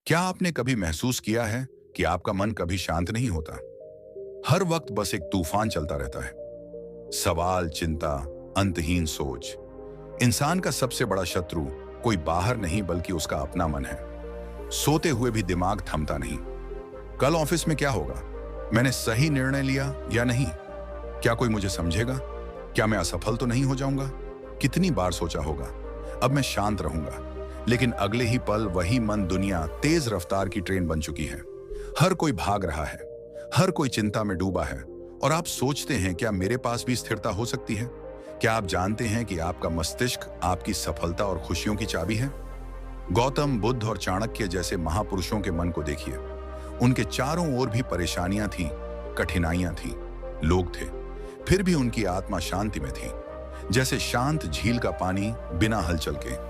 क्या आपने कभी महसूस किया है कि आपका मन कभी शांत नहीं होता? हर वक्त बस एक तूफान चलता रहता है। सवाल, चिंता, अंतहीन सोच। इंसान का सबसे बड़ा शत्रु कोई बाहर नहीं बल्कि उसका अपना मन है। सोते हुए भी दिमाग थमता नहीं। कल ऑफिस में क्या होगा? मैंने सही निर्णय लिया या नहीं? क्या कोई मुझे समझेगा? क्या मैं असफल तो नहीं हो जाऊंगा? कितनी बार सोचा होगा अब मैं शांत रहूंगा, लेकिन अगले ही पल वही मन दुनिया तेज रफ्तार की ट्रेन बन चुकी है। हर कोई भाग रहा है, हर कोई चिंता में डूबा है, और आप सोचते हैं क्या मेरे पास भी स्थिरता हो सकती है? क्या आप जानते हैं कि आपका मस्तिष्क आपकी सफलता और खुशियों की चाबी है? गौतम बुद्ध और चाणक्य जैसे महापुरुषों के मन को देखिए। उनके चारों ओर भी परेशानियां थीं, कठिनाइयां थीं, लोग थे, फिर भी उनकी आत्मा शांति में थी, जैसे शांत झील का पानी बिना हलचल के।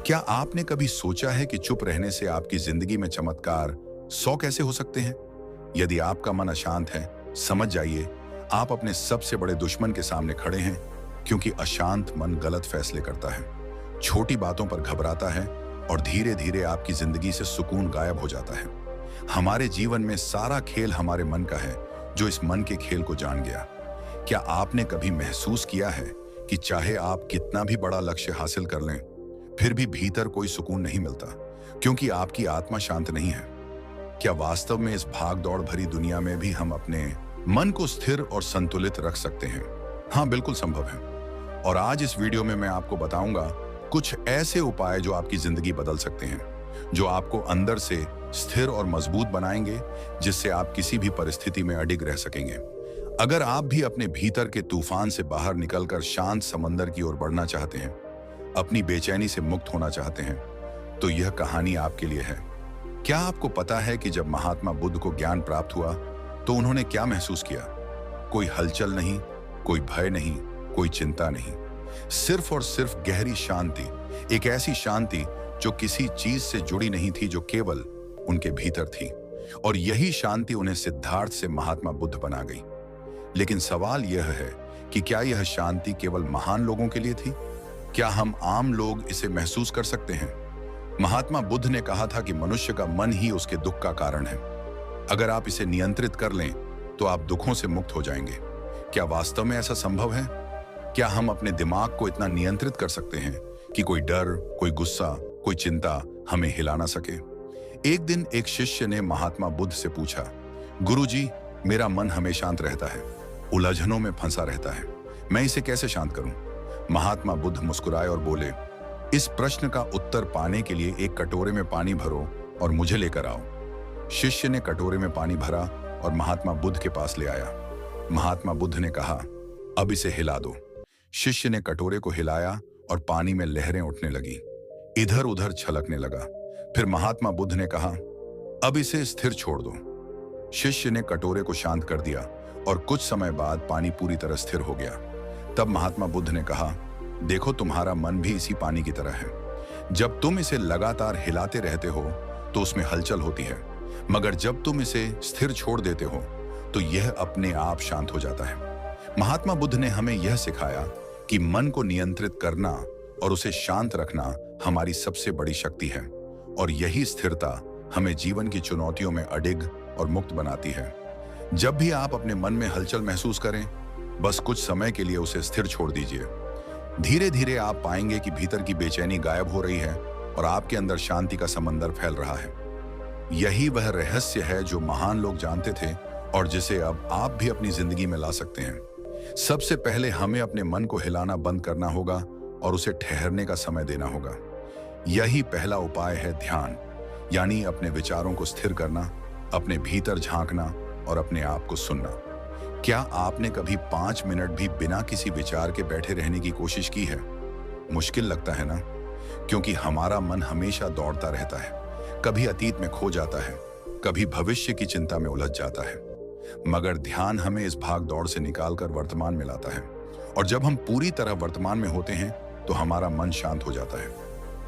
क्या आपने कभी सोचा है कि चुप रहने से आपकी जिंदगी में चमत्कार 100 कैसे हो सकते हैं? यदि आपका मन अशांत है, समझ जाइए आप अपने सबसे बड़े दुश्मन के सामने खड़े हैं, क्योंकि अशांत मन गलत फैसले करता है, छोटी बातों पर घबराता है, और धीरे धीरे आपकी जिंदगी से सुकून गायब हो जाता है। हमारे जीवन में सारा खेल हमारे मन का है, जो इस मन के खेल को जान गया। क्या आपने कभी महसूस किया है कि चाहे आप कितना भी बड़ा लक्ष्य हासिल कर लें, फिर भी भीतर कोई सुकून नहीं मिलता, क्योंकि आपकी आत्मा शांत नहीं है? क्या वास्तव में इस भाग दौड़ भरी दुनिया में भी हम अपने मन को स्थिर और संतुलित रख सकते हैं? हाँ, बिल्कुल संभव है। और आज इस वीडियो में मैं आपको बताऊंगा कुछ ऐसे उपाय जो आपकी जिंदगी बदल सकते हैं, जो आपको अंदर से स्थिर और मजबूत बनाएंगे, जिससे आप किसी भी परिस्थिति में अडिग रह सकेंगे। अगर आप भी अपने भीतर के तूफान से बाहर निकलकर शांत समंदर की ओर बढ़ना चाहते हैं, अपनी बेचैनी से मुक्त होना चाहते हैं, तो यह कहानी आपके लिए है। क्या आपको पता है कि जब महात्मा बुद्ध को ज्ञान प्राप्त हुआ तो उन्होंने क्या महसूस किया? कोई हलचल नहीं, कोई भय नहीं, कोई चिंता नहीं, सिर्फ और सिर्फ गहरी शांति। एक ऐसी शांति जो किसी चीज से जुड़ी नहीं थी, जो केवल उनके भीतर थी। और यही शांति उन्हें सिद्धार्थ से महात्मा बुद्ध बना गई। लेकिन सवाल यह है कि क्या यह शांति केवल महान लोगों के लिए थी? क्या हम आम लोग इसे महसूस कर सकते हैं? महात्मा बुद्ध ने कहा था कि मनुष्य का मन ही उसके दुख का कारण है। अगर आप इसे नियंत्रित कर लें तो आप दुखों से मुक्त हो जाएंगे। क्या वास्तव में ऐसा संभव है? क्या हम अपने दिमाग को इतना नियंत्रित कर सकते हैं कि कोई डर, कोई गुस्सा, कोई चिंता हमें हिला ना सके? एक दिन एक शिष्य ने महात्मा बुद्ध से पूछा, गुरुजी, मेरा मन हमेशा शांत रहता है, उलझनों में फंसा रहता है, मैं इसे कैसे शांत करूं? महात्मा बुद्ध मुस्कुराए और बोले, इस प्रश्न का उत्तर पाने के लिए एक कटोरे में पानी भरो और मुझे लेकर आओ। शिष्य ने कटोरे में पानी भरा और महात्मा बुद्ध के पास ले आया। महात्मा बुद्ध ने कहा, अब इसे हिला दो। शिष्य ने कटोरे को हिलाया और पानी में लहरें उठने लगी, इधर उधर छलकने लगा। फिर महात्मा बुद्ध ने कहा, अब इसे स्थिर छोड़ दो। शिष्य ने कटोरे को शांत कर दिया और कुछ समय बाद पानी पूरी तरह स्थिर हो गया। तब महात्मा बुद्ध ने कहा, देखो, तुम्हारा मन भी इसी पानी की तरह है। जब तुम इसे लगातार हिलाते रहते हो तो उसमें हलचल होती है, मगर जब तुम इसे स्थिर छोड़ देते हो तो यह अपने आप शांत हो जाता है। महात्मा बुद्ध ने हमें यह सिखाया कि मन को नियंत्रित करना और उसे शांत रखना हमारी सबसे बड़ी शक्ति है, और यही स्थिरता हमें जीवन की चुनौतियों में अडिग और मुक्त बनाती है। जब भी आप अपने मन में हलचल महसूस करें, बस कुछ समय के लिए उसे स्थिर छोड़ दीजिए। धीरे धीरे आप पाएंगे कि भीतर की बेचैनी गायब हो रही है और आपके अंदर शांति का समंदर फैल रहा है। यही वह रहस्य है जो महान लोग जानते थे और जिसे अब आप भी अपनी जिंदगी में ला सकते हैं। सबसे पहले हमें अपने मन को हिलाना बंद करना होगा और उसे ठहरने का समय देना होगा। यही पहला उपाय है ध्यान, यानी अपने विचारों को स्थिर करना, अपने भीतर झांकना और अपने आप को सुनना। क्या आपने कभी 5 मिनट भी बिना किसी विचार के बैठे रहने की कोशिश की है? मुश्किल लगता है ना? क्योंकि हमारा मन हमेशा दौड़ता रहता है, कभी अतीत में खो जाता है, कभी भविष्य की चिंता में उलझ जाता है। मगर ध्यान हमें इस भाग दौड़ से निकालकर वर्तमान में लाता है, और जब हम पूरी तरह वर्तमान में होते हैं तो हमारा मन शांत हो जाता है।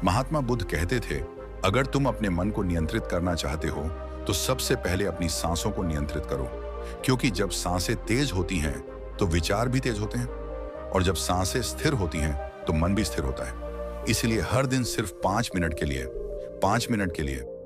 महात्मा बुद्ध कहते थे, अगर तुम अपने मन को नियंत्रित करना चाहते हो तो सबसे पहले अपनी सांसों को नियंत्रित करो, क्योंकि जब सांसें तेज होती हैं तो विचार भी तेज होते हैं, और जब सांसें स्थिर होती हैं तो मन भी स्थिर होता है। इसलिए हर दिन सिर्फ 5 मिनट के लिए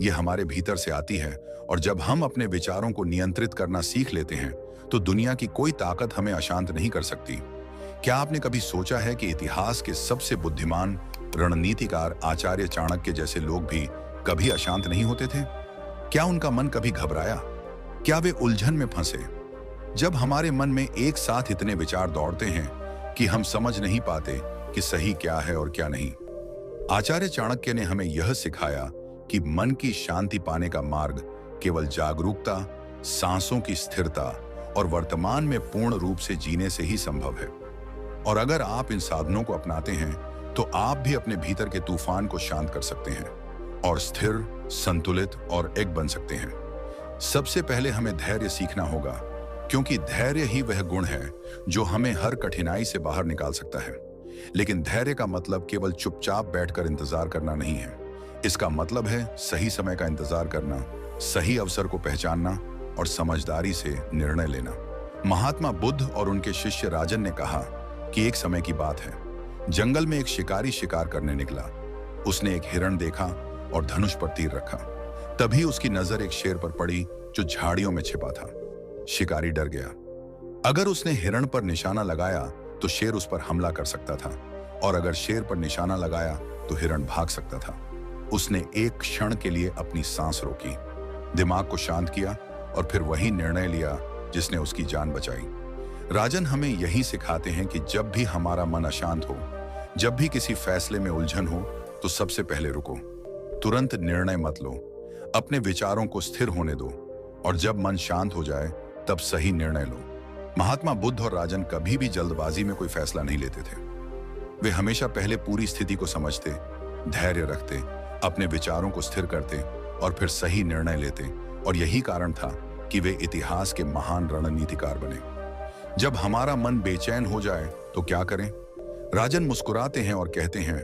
ये हमारे भीतर से आती है, और जब हम अपने विचारों को नियंत्रित करना सीख लेते हैं तो दुनिया की कोई ताकत हमें अशांत नहीं कर सकती। क्या आपने कभी सोचा है कि इतिहास के सबसे बुद्धिमान रणनीतिकार आचार्य चाणक्य जैसे लोग भी कभी अशांत नहीं होते थे? क्या उनका मन कभी घबराया? क्या वे उलझन में फंसे? जब हमारे मन में एक साथ इतने विचार दौड़ते हैं कि हम समझ नहीं पाते कि सही क्या है और क्या नहीं, आचार्य चाणक्य ने हमें यह सिखाया कि मन की शांति पाने का मार्ग केवल जागरूकता, सांसों की स्थिरता और वर्तमान में पूर्ण रूप से जीने से ही संभव है। और अगर आप इन साधनों को अपनाते हैं तो आप भी अपने भीतर के तूफान को शांत कर सकते हैं और स्थिर, संतुलित और एक बन सकते हैं। सबसे पहले हमें धैर्य सीखना होगा, क्योंकि धैर्य ही वह गुण है जो हमें हर कठिनाई से बाहर निकाल सकता है। लेकिन धैर्य का मतलब केवल चुपचाप बैठकर इंतजार करना नहीं है। इसका मतलब है सही समय का इंतजार करना, सही अवसर को पहचानना और समझदारी से निर्णय लेना। महात्मा बुद्ध और उनके शिष्य राजन ने कहा कि एक समय की बात है, जंगल में एक शिकारी शिकार करने निकला। उसने एक हिरण देखा और धनुष पर तीर रखा। तभी उसकी नजर एक शेर पर पड़ी जो झाड़ियों में छिपा था। शिकारी डर गया। अगर उसने हिरण पर निशाना लगाया तो शेर उस पर हमला कर सकता था, और अगर शेर पर निशाना लगाया तो हिरण भाग सकता था। उसने एक क्षण के लिए अपनी सांस रोकी, दिमाग को शांत किया और फिर वही निर्णय लिया जिसने उसकी जान बचाई। राजन हमें यही सिखाते हैं कि जब भी हमारा मन अशांत हो, जब भी किसी फैसले में उलझन हो, तो सबसे पहले रुको, तुरंत निर्णय मत लो, अपने विचारों को स्थिर होने दो, और जब मन शांत हो जाए तब सही निर्णय लो। महात्मा बुद्ध और राजन कभी भी जल्दबाजी में कोई फैसला नहीं लेते थे। वे हमेशा पहले पूरी स्थिति को समझते, धैर्य रखते, अपने विचारों को स्थिर करते और फिर सही निर्णय लेते, और यही कारण था कि वे इतिहास के महान रणनीतिकार बने। जब हमारा मन बेचैन हो जाए तो क्या करें? राजन मुस्कुराते हैं और कहते हैं,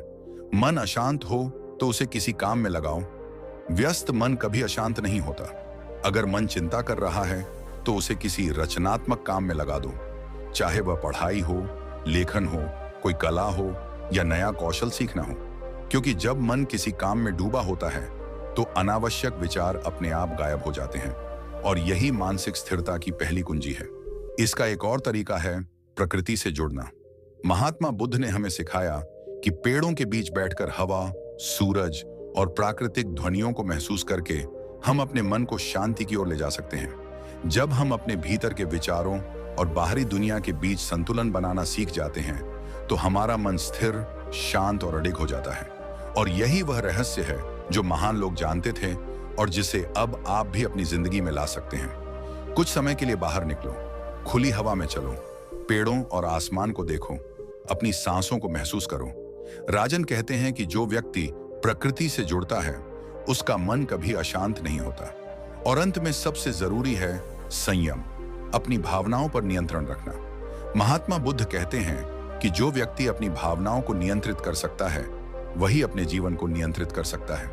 मन अशांत हो तो उसे किसी काम में लगाओ। व्यस्त मन कभी अशांत नहीं होता। अगर मन चिंता कर रहा है तो उसे किसी रचनात्मक काम में लगा दो, चाहे वह पढ़ाई हो, लेखन हो, कोई कला हो या नया कौशल सीखना हो। क्योंकि जब मन किसी काम में डूबा होता है तो अनावश्यक विचार अपने आप गायब हो जाते हैं, और यही मानसिक स्थिरता की पहली कुंजी है। इसका एक और तरीका है प्रकृति से जुड़ना। महात्मा बुद्ध ने हमें सिखाया कि पेड़ों के बीच बैठकर हवा, सूरज और प्राकृतिक ध्वनियों को महसूस करके हम अपने मन को शांति की ओर ले जा सकते हैं। जब हम अपने भीतर के विचारों और बाहरी दुनिया के बीच संतुलन बनाना सीख जाते हैं तो हमारा मन स्थिर, शांत और अडिग हो जाता है। और यही वह रहस्य है जो महान लोग जानते थे और जिसे अब आप भी अपनी जिंदगी में ला सकते हैं। कुछ समय के लिए बाहर निकलो, खुली हवा में चलो, पेड़ों और आसमान को देखो, अपनी सांसों को महसूस करो। राजन कहते हैं कि जो व्यक्ति प्रकृति से जुड़ता है उसका मन कभी अशांत नहीं होता। और अंत में सबसे जरूरी है संयम, अपनी भावनाओं पर नियंत्रण रखना। महात्मा बुद्ध कहते हैं कि जो व्यक्ति अपनी भावनाओं को नियंत्रित कर सकता है वही अपने जीवन को नियंत्रित कर सकता है।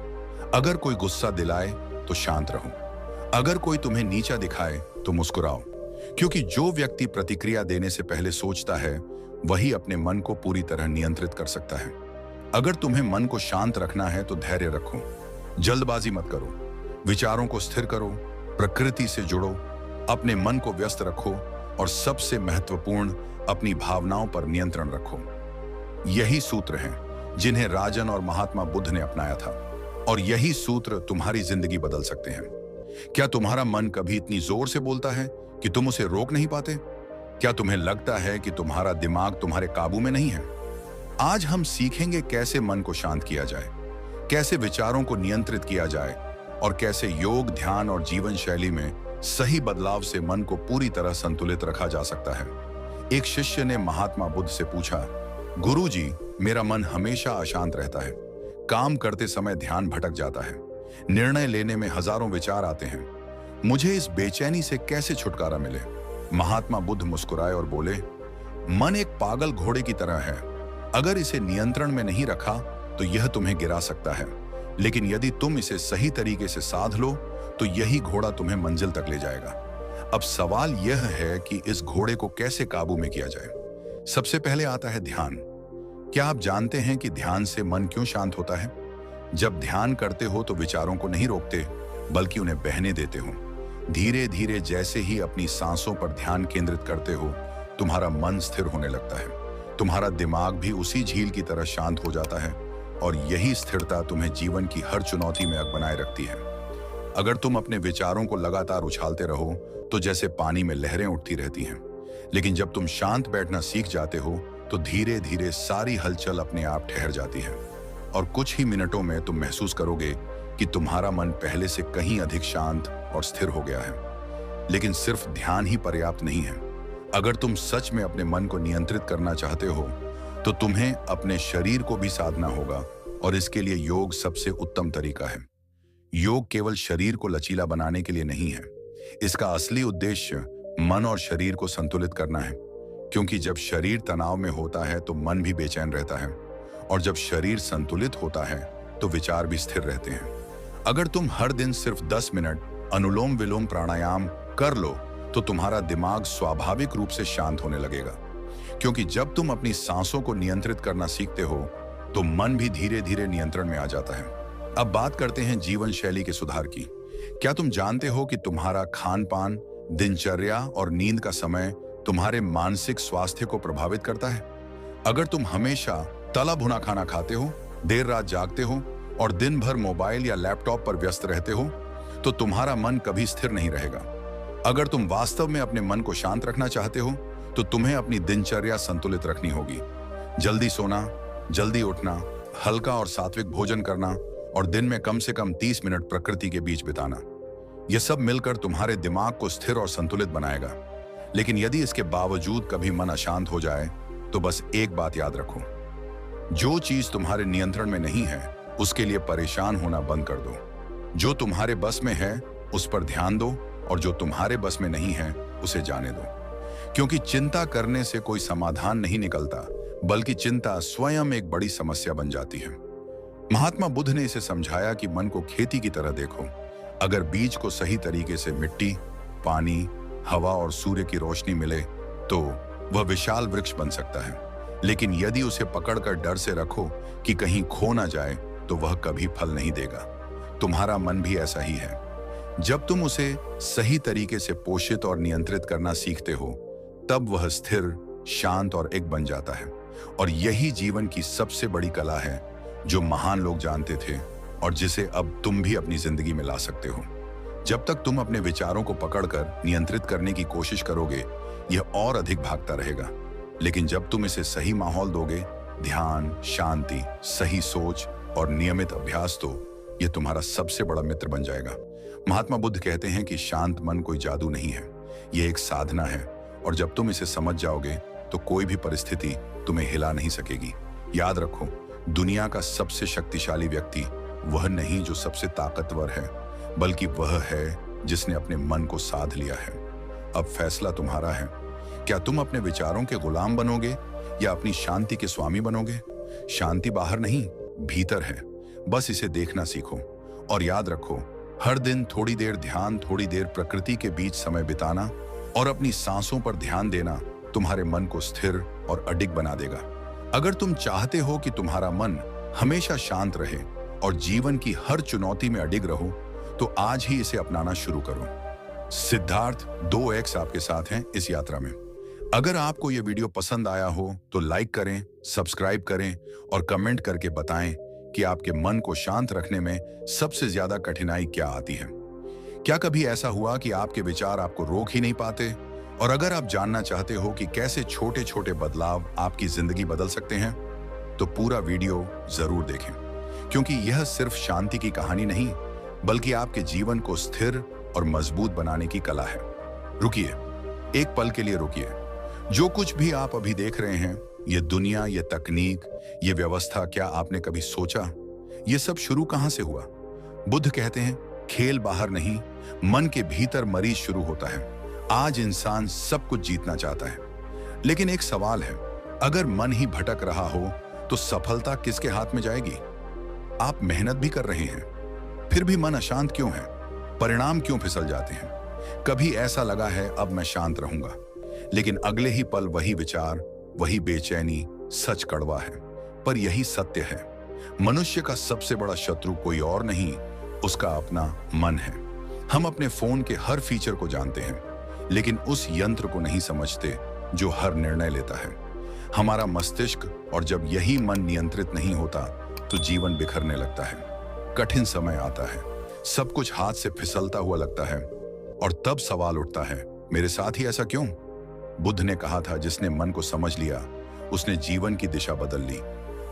अगर कोई गुस्सा दिलाए तो शांत रहो, अगर कोई तुम्हें नीचा दिखाए तो मुस्कुराओ, क्योंकि जो व्यक्ति प्रतिक्रिया देने से पहले सोचता है वही अपने मन को पूरी तरह नियंत्रित कर सकता है। अगर तुम्हें मन को शांत रखना है तो धैर्य रखो, जल्दबाजी मत करो, विचारों को स्थिर करो, प्रकृति से जुड़ो, अपने मन को व्यस्त रखो और सबसे महत्वपूर्ण अपनी भावनाओं पर नियंत्रण रखो। यही सूत्र हैं जिन्हें राजन और महात्मा बुद्ध ने अपनाया था, और यही सूत्र तुम्हारी जिंदगी बदल सकते हैं। क्या तुम्हारा मन कभी इतनी जोर से बोलता है कि तुम उसे रोक नहीं पाते? क्या तुम्हें लगता है कि तुम्हारा दिमाग तुम्हारे काबू में नहीं है? आज हम सीखेंगे कैसे मन को शांत किया जाए, कैसे विचारों को नियंत्रित किया जाए और कैसे योग, ध्यान और जीवन शैली में सही बदलाव से मन को पूरी तरह संतुलित रखा जा सकता है। एक शिष्य ने महात्मा बुद्ध से पूछा, गुरुजी, मेरा मन हमेशा अशांत रहता है, काम करते समय ध्यान भटक जाता है, निर्णय लेने में हजारों विचार आते हैं, मुझे इस बेचैनी से कैसे छुटकारा मिले? महात्मा बुद्ध मुस्कुराए और बोले, मन एक पागल घोड़े की तरह है, अगर इसे नियंत्रण में नहीं रखा तो यह तुम्हें गिरा सकता है, लेकिन यदि तुम इसे सही तरीके से साध लो तो यही घोड़ा तुम्हें मंजिल तक ले जाएगा। अब सवाल यह है कि इस घोड़े को कैसे काबू में किया जाए। सबसे पहले आता है ध्यान। क्या आप जानते हैं कि ध्यान से मन क्यों शांत होता है? जब ध्यान करते हो तो विचारों को नहीं रोकते, बल्कि उन्हें बहने देते हो। धीरे धीरे जैसे ही अपनी सांसों पर ध्यान केंद्रित करते हो, तुम्हारा मन स्थिर होने लगता है। तुम्हारा दिमाग भी उसी झील की तरह शांत हो जाता है और यही स्थिरता तुम्हें जीवन की हर चुनौती में बनाए रखती है। अगर तुम अपने विचारों को लगातार उछालते रहो तो जैसे पानी में लहरें उठती रहती हैं। लेकिन जब तुम शांत बैठना सीख जाते हो तो धीरे धीरे सारी हलचल अपने आप ठहर जाती है और कुछ ही मिनटों में तुम महसूस करोगे कि तुम्हारा मन पहले से कहीं अधिक शांत और स्थिर हो गया है। लेकिन सिर्फ ध्यान ही पर्याप्त नहीं है। अगर तुम सच में अपने मन को नियंत्रित करना चाहते हो तो तुम्हें अपने शरीर को भी साधना होगा और इसके लिए योग सबसे उत्तम तरीका है। योग केवल शरीर को लचीला बनाने के लिए नहीं है। इसका असली उद्देश्य मन और शरीर को संतुलित करना है, क्योंकि जब शरीर तनाव में होता है तो मन भी बेचैन रहता है और जब शरीर संतुलित होता है तो विचार भी स्थिर रहते हैं। अगर तुम हर दिन सिर्फ 10 मिनट अनुलोम विलोम प्राणायाम कर लो तो तुम्हारा दिमाग स्वाभाविक रूप से शांत होने लगेगा, क्योंकि जब तुम अपनी सांसों को नियंत्रित करना सीखते हो तो मन भी धीरे धीरे नियंत्रण में आ जाता है। अब बात करते हैं जीवन शैली के सुधार की। क्या तुम जानते हो कि तुम्हारा खान पान, दिनचर्या और नींद का समय तुम्हारे मानसिक स्वास्थ्य को प्रभावित करता है? अगर तुम हमेशा तला भुना खाना खाते हो, देर रात जागते हो और दिन भर मोबाइल या लैपटॉप पर व्यस्त रहते हो तो तुम्हारा मन कभी स्थिर नहीं रहेगा। अगर तुम वास्तव में अपने मन को शांत रखना चाहते हो तो तुम्हें अपनी दिनचर्या संतुलित रखनी होगी। जल्दी सोना, जल्दी उठना, हल्का और सात्विक भोजन करना और दिन में कम से कम 30 मिनट प्रकृति के बीच बिताना, यह सब मिलकर तुम्हारे दिमाग को स्थिर और संतुलित बनाएगा। लेकिन यदि इसके बावजूद कभी मन अशांत हो जाए तो बस एक बात याद रखो, जो चीज तुम्हारे नियंत्रण में नहीं है उसके लिए परेशान होना बंद कर दो। जो तुम्हारे बस में है उस पर ध्यान दो और जो तुम्हारे बस में नहीं है उसे जाने दो, क्योंकि चिंता करने से कोई समाधान नहीं निकलता, बल्कि चिंता स्वयं एक बड़ी समस्या बन जाती है। महात्मा बुद्ध ने इसे समझाया कि मन को खेती की तरह देखो। अगर बीज को सही तरीके से मिट्टी, पानी, हवा और सूर्य की रोशनी मिले तो वह विशाल वृक्ष बन सकता है। लेकिन यदि उसे पकड़कर डर से रखो कि कहीं खो ना जाए तो वह कभी फल नहीं देगा। तुम्हारा मन भी ऐसा ही है। जब तुम उसे सही तरीके से पोषित और नियंत्रित करना सीखते हो तब वह स्थिर, शांत और एक बन जाता है। और यही जीवन की सबसे बड़ी कला है जो महान लोग जानते थे और जिसे अब तुम भी अपनी जिंदगी में ला सकते हो। जब तक तुम अपने विचारों को पकड़कर नियंत्रित करने की कोशिश करोगे, यह और अधिक भागता रहेगा। लेकिन जब तुम इसे सही माहौल दोगे, ध्यान, शांति, सही सोच और नियमित अभ्यास, तो यह तुम्हारा सबसे बड़ा मित्र बन जाएगा। महात्मा बुद्ध कहते हैं कि शांत मन कोई जादू नहीं है, यह एक साधना है और जब तुम इसे समझ जाओगे तो कोई भी परिस्थिति तुम्हें हिला नहीं सकेगी। याद रखो, दुनिया का सबसे शक्तिशाली व्यक्ति वह नहीं जो सबसे ताकतवर है, बल्कि वह है जिसने अपने मन को साध लिया है। अब फैसला तुम्हारा है। क्या तुम अपने विचारों के गुलाम बनोगे या अपनी शांति के स्वामी बनोगे? शांति बाहर नहीं, भीतर है। बस इसे देखना सीखो और याद रखो, हर दिन थोड़ी देर ध्यान, थोड़ी देर प्रकृति के बीच समय बिताना और अपनी सांसों पर ध्यान देना तुम्हारे मन को स्थिर और अडिग बना देगा। अगर तुम चाहते हो कि तुम्हारा मन हमेशा शांत रहे और जीवन की हर चुनौती में अडिग रहो तो आज ही इसे अपनाना शुरू करो। सिद्धार्थ 2x आपके साथ हैं इस यात्रा में। अगर आपको यह वीडियो पसंद आया हो तो लाइक करें, सब्सक्राइब करें और कमेंट करके बताएं कि आपके मन को शांत रखने में सबसे ज्यादा कठिनाई क्या आती है। क्या कभी ऐसा हुआ कि आपके विचार आपको रोक ही नहीं पाते? और अगर आप जानना चाहते हो कि कैसे छोटे छोटे बदलाव आपकी जिंदगी बदल सकते हैं तो पूरा वीडियो जरूर देखें, क्योंकि यह सिर्फ शांति की कहानी नहीं बल्कि आपके जीवन को स्थिर और मजबूत बनाने की कला है। रुकिए, एक पल के लिए रुकिए। जो कुछ भी आप अभी देख रहे हैं, ये दुनिया, ये तकनीक, ये व्यवस्था, क्या आपने कभी सोचा ये सब शुरू कहां से हुआ? बुद्ध कहते हैं, खेल बाहर नहीं, मन के भीतर मरीज शुरू होता है। आज इंसान सब कुछ जीतना चाहता है, लेकिन एक सवाल है, अगर मन ही भटक रहा हो तो सफलता किसके हाथ में जाएगी? आप मेहनत भी कर रहे हैं, फिर भी मन अशांत क्यों है? परिणाम क्यों फिसल जाते हैं? कभी ऐसा लगा है अब मैं शांत रहूंगा, लेकिन अगले ही पल वही विचार, वही बेचैनी। सच कड़वा है, पर यही सत्य है। मनुष्य का सबसे बड़ा शत्रु कोई और नहीं, उसका अपना मन है। हम अपने फोन के हर फीचर को जानते हैं, लेकिन उस यंत्र को नहीं समझते जो हर निर्णय लेता है, हमारा मस्तिष्क। और जब यही मन नियंत्रित नहीं होता तो जीवन बिखरने लगता है। कठिन समय आता है, सब कुछ हाथ से फिसलता हुआ लगता है, और तब सवाल उठता है, मेरे साथ ही ऐसा क्यों? बुद्ध ने कहा था, जिसने मन को समझ लिया उसने जीवन की दिशा बदल ली।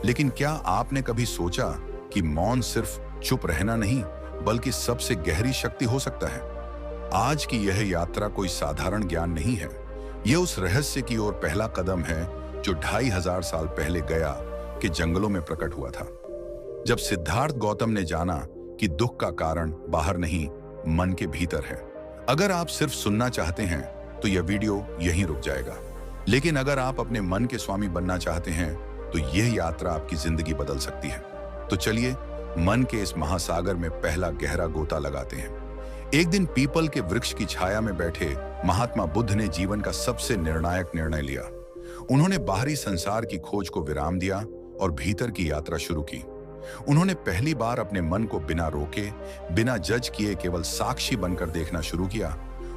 लेकिन क्या आपने कभी सोचा कि मौन सिर्फ चुप रहना नहीं, बल्कि सबसे गहरी शक्ति हो सकता है? आज की यह यात्रा कोई साधारण ज्ञान नहीं है, यह उस रहस्य की ओर पहला कदम है जो 2500 साल पहले गया के जंगलों में प्रकट हुआ था। जब सिद्धार्थ गौतम ने जाना कि दुख का कारण बाहर नहीं, मन के भीतर है। अगर आप सिर्फ सुनना चाहते हैं तो यह वीडियो यहीं रुक जाएगा, लेकिन अगर आप अपने मन के स्वामी बनना चाहते हैं तो यह यात्रा आपकी जिंदगी बदल सकती है। तो चलिए मन के इस महासागर में पहला गहरा गोता लगाते हैं। एक दिन पीपल के वृक्ष की छाया में बैठे महात्मा बुद्ध ने जीवन का सबसे निर्णायक निर्णय लिया। उन्होंने बाहरी संसार की खोज को विराम दिया और भीतर की यात्रा शुरू की। उन्होंने पहली बार अपने मन को बिना रोके, बिना जज किए केवल साक्षी बनकर देखना शुरू किया,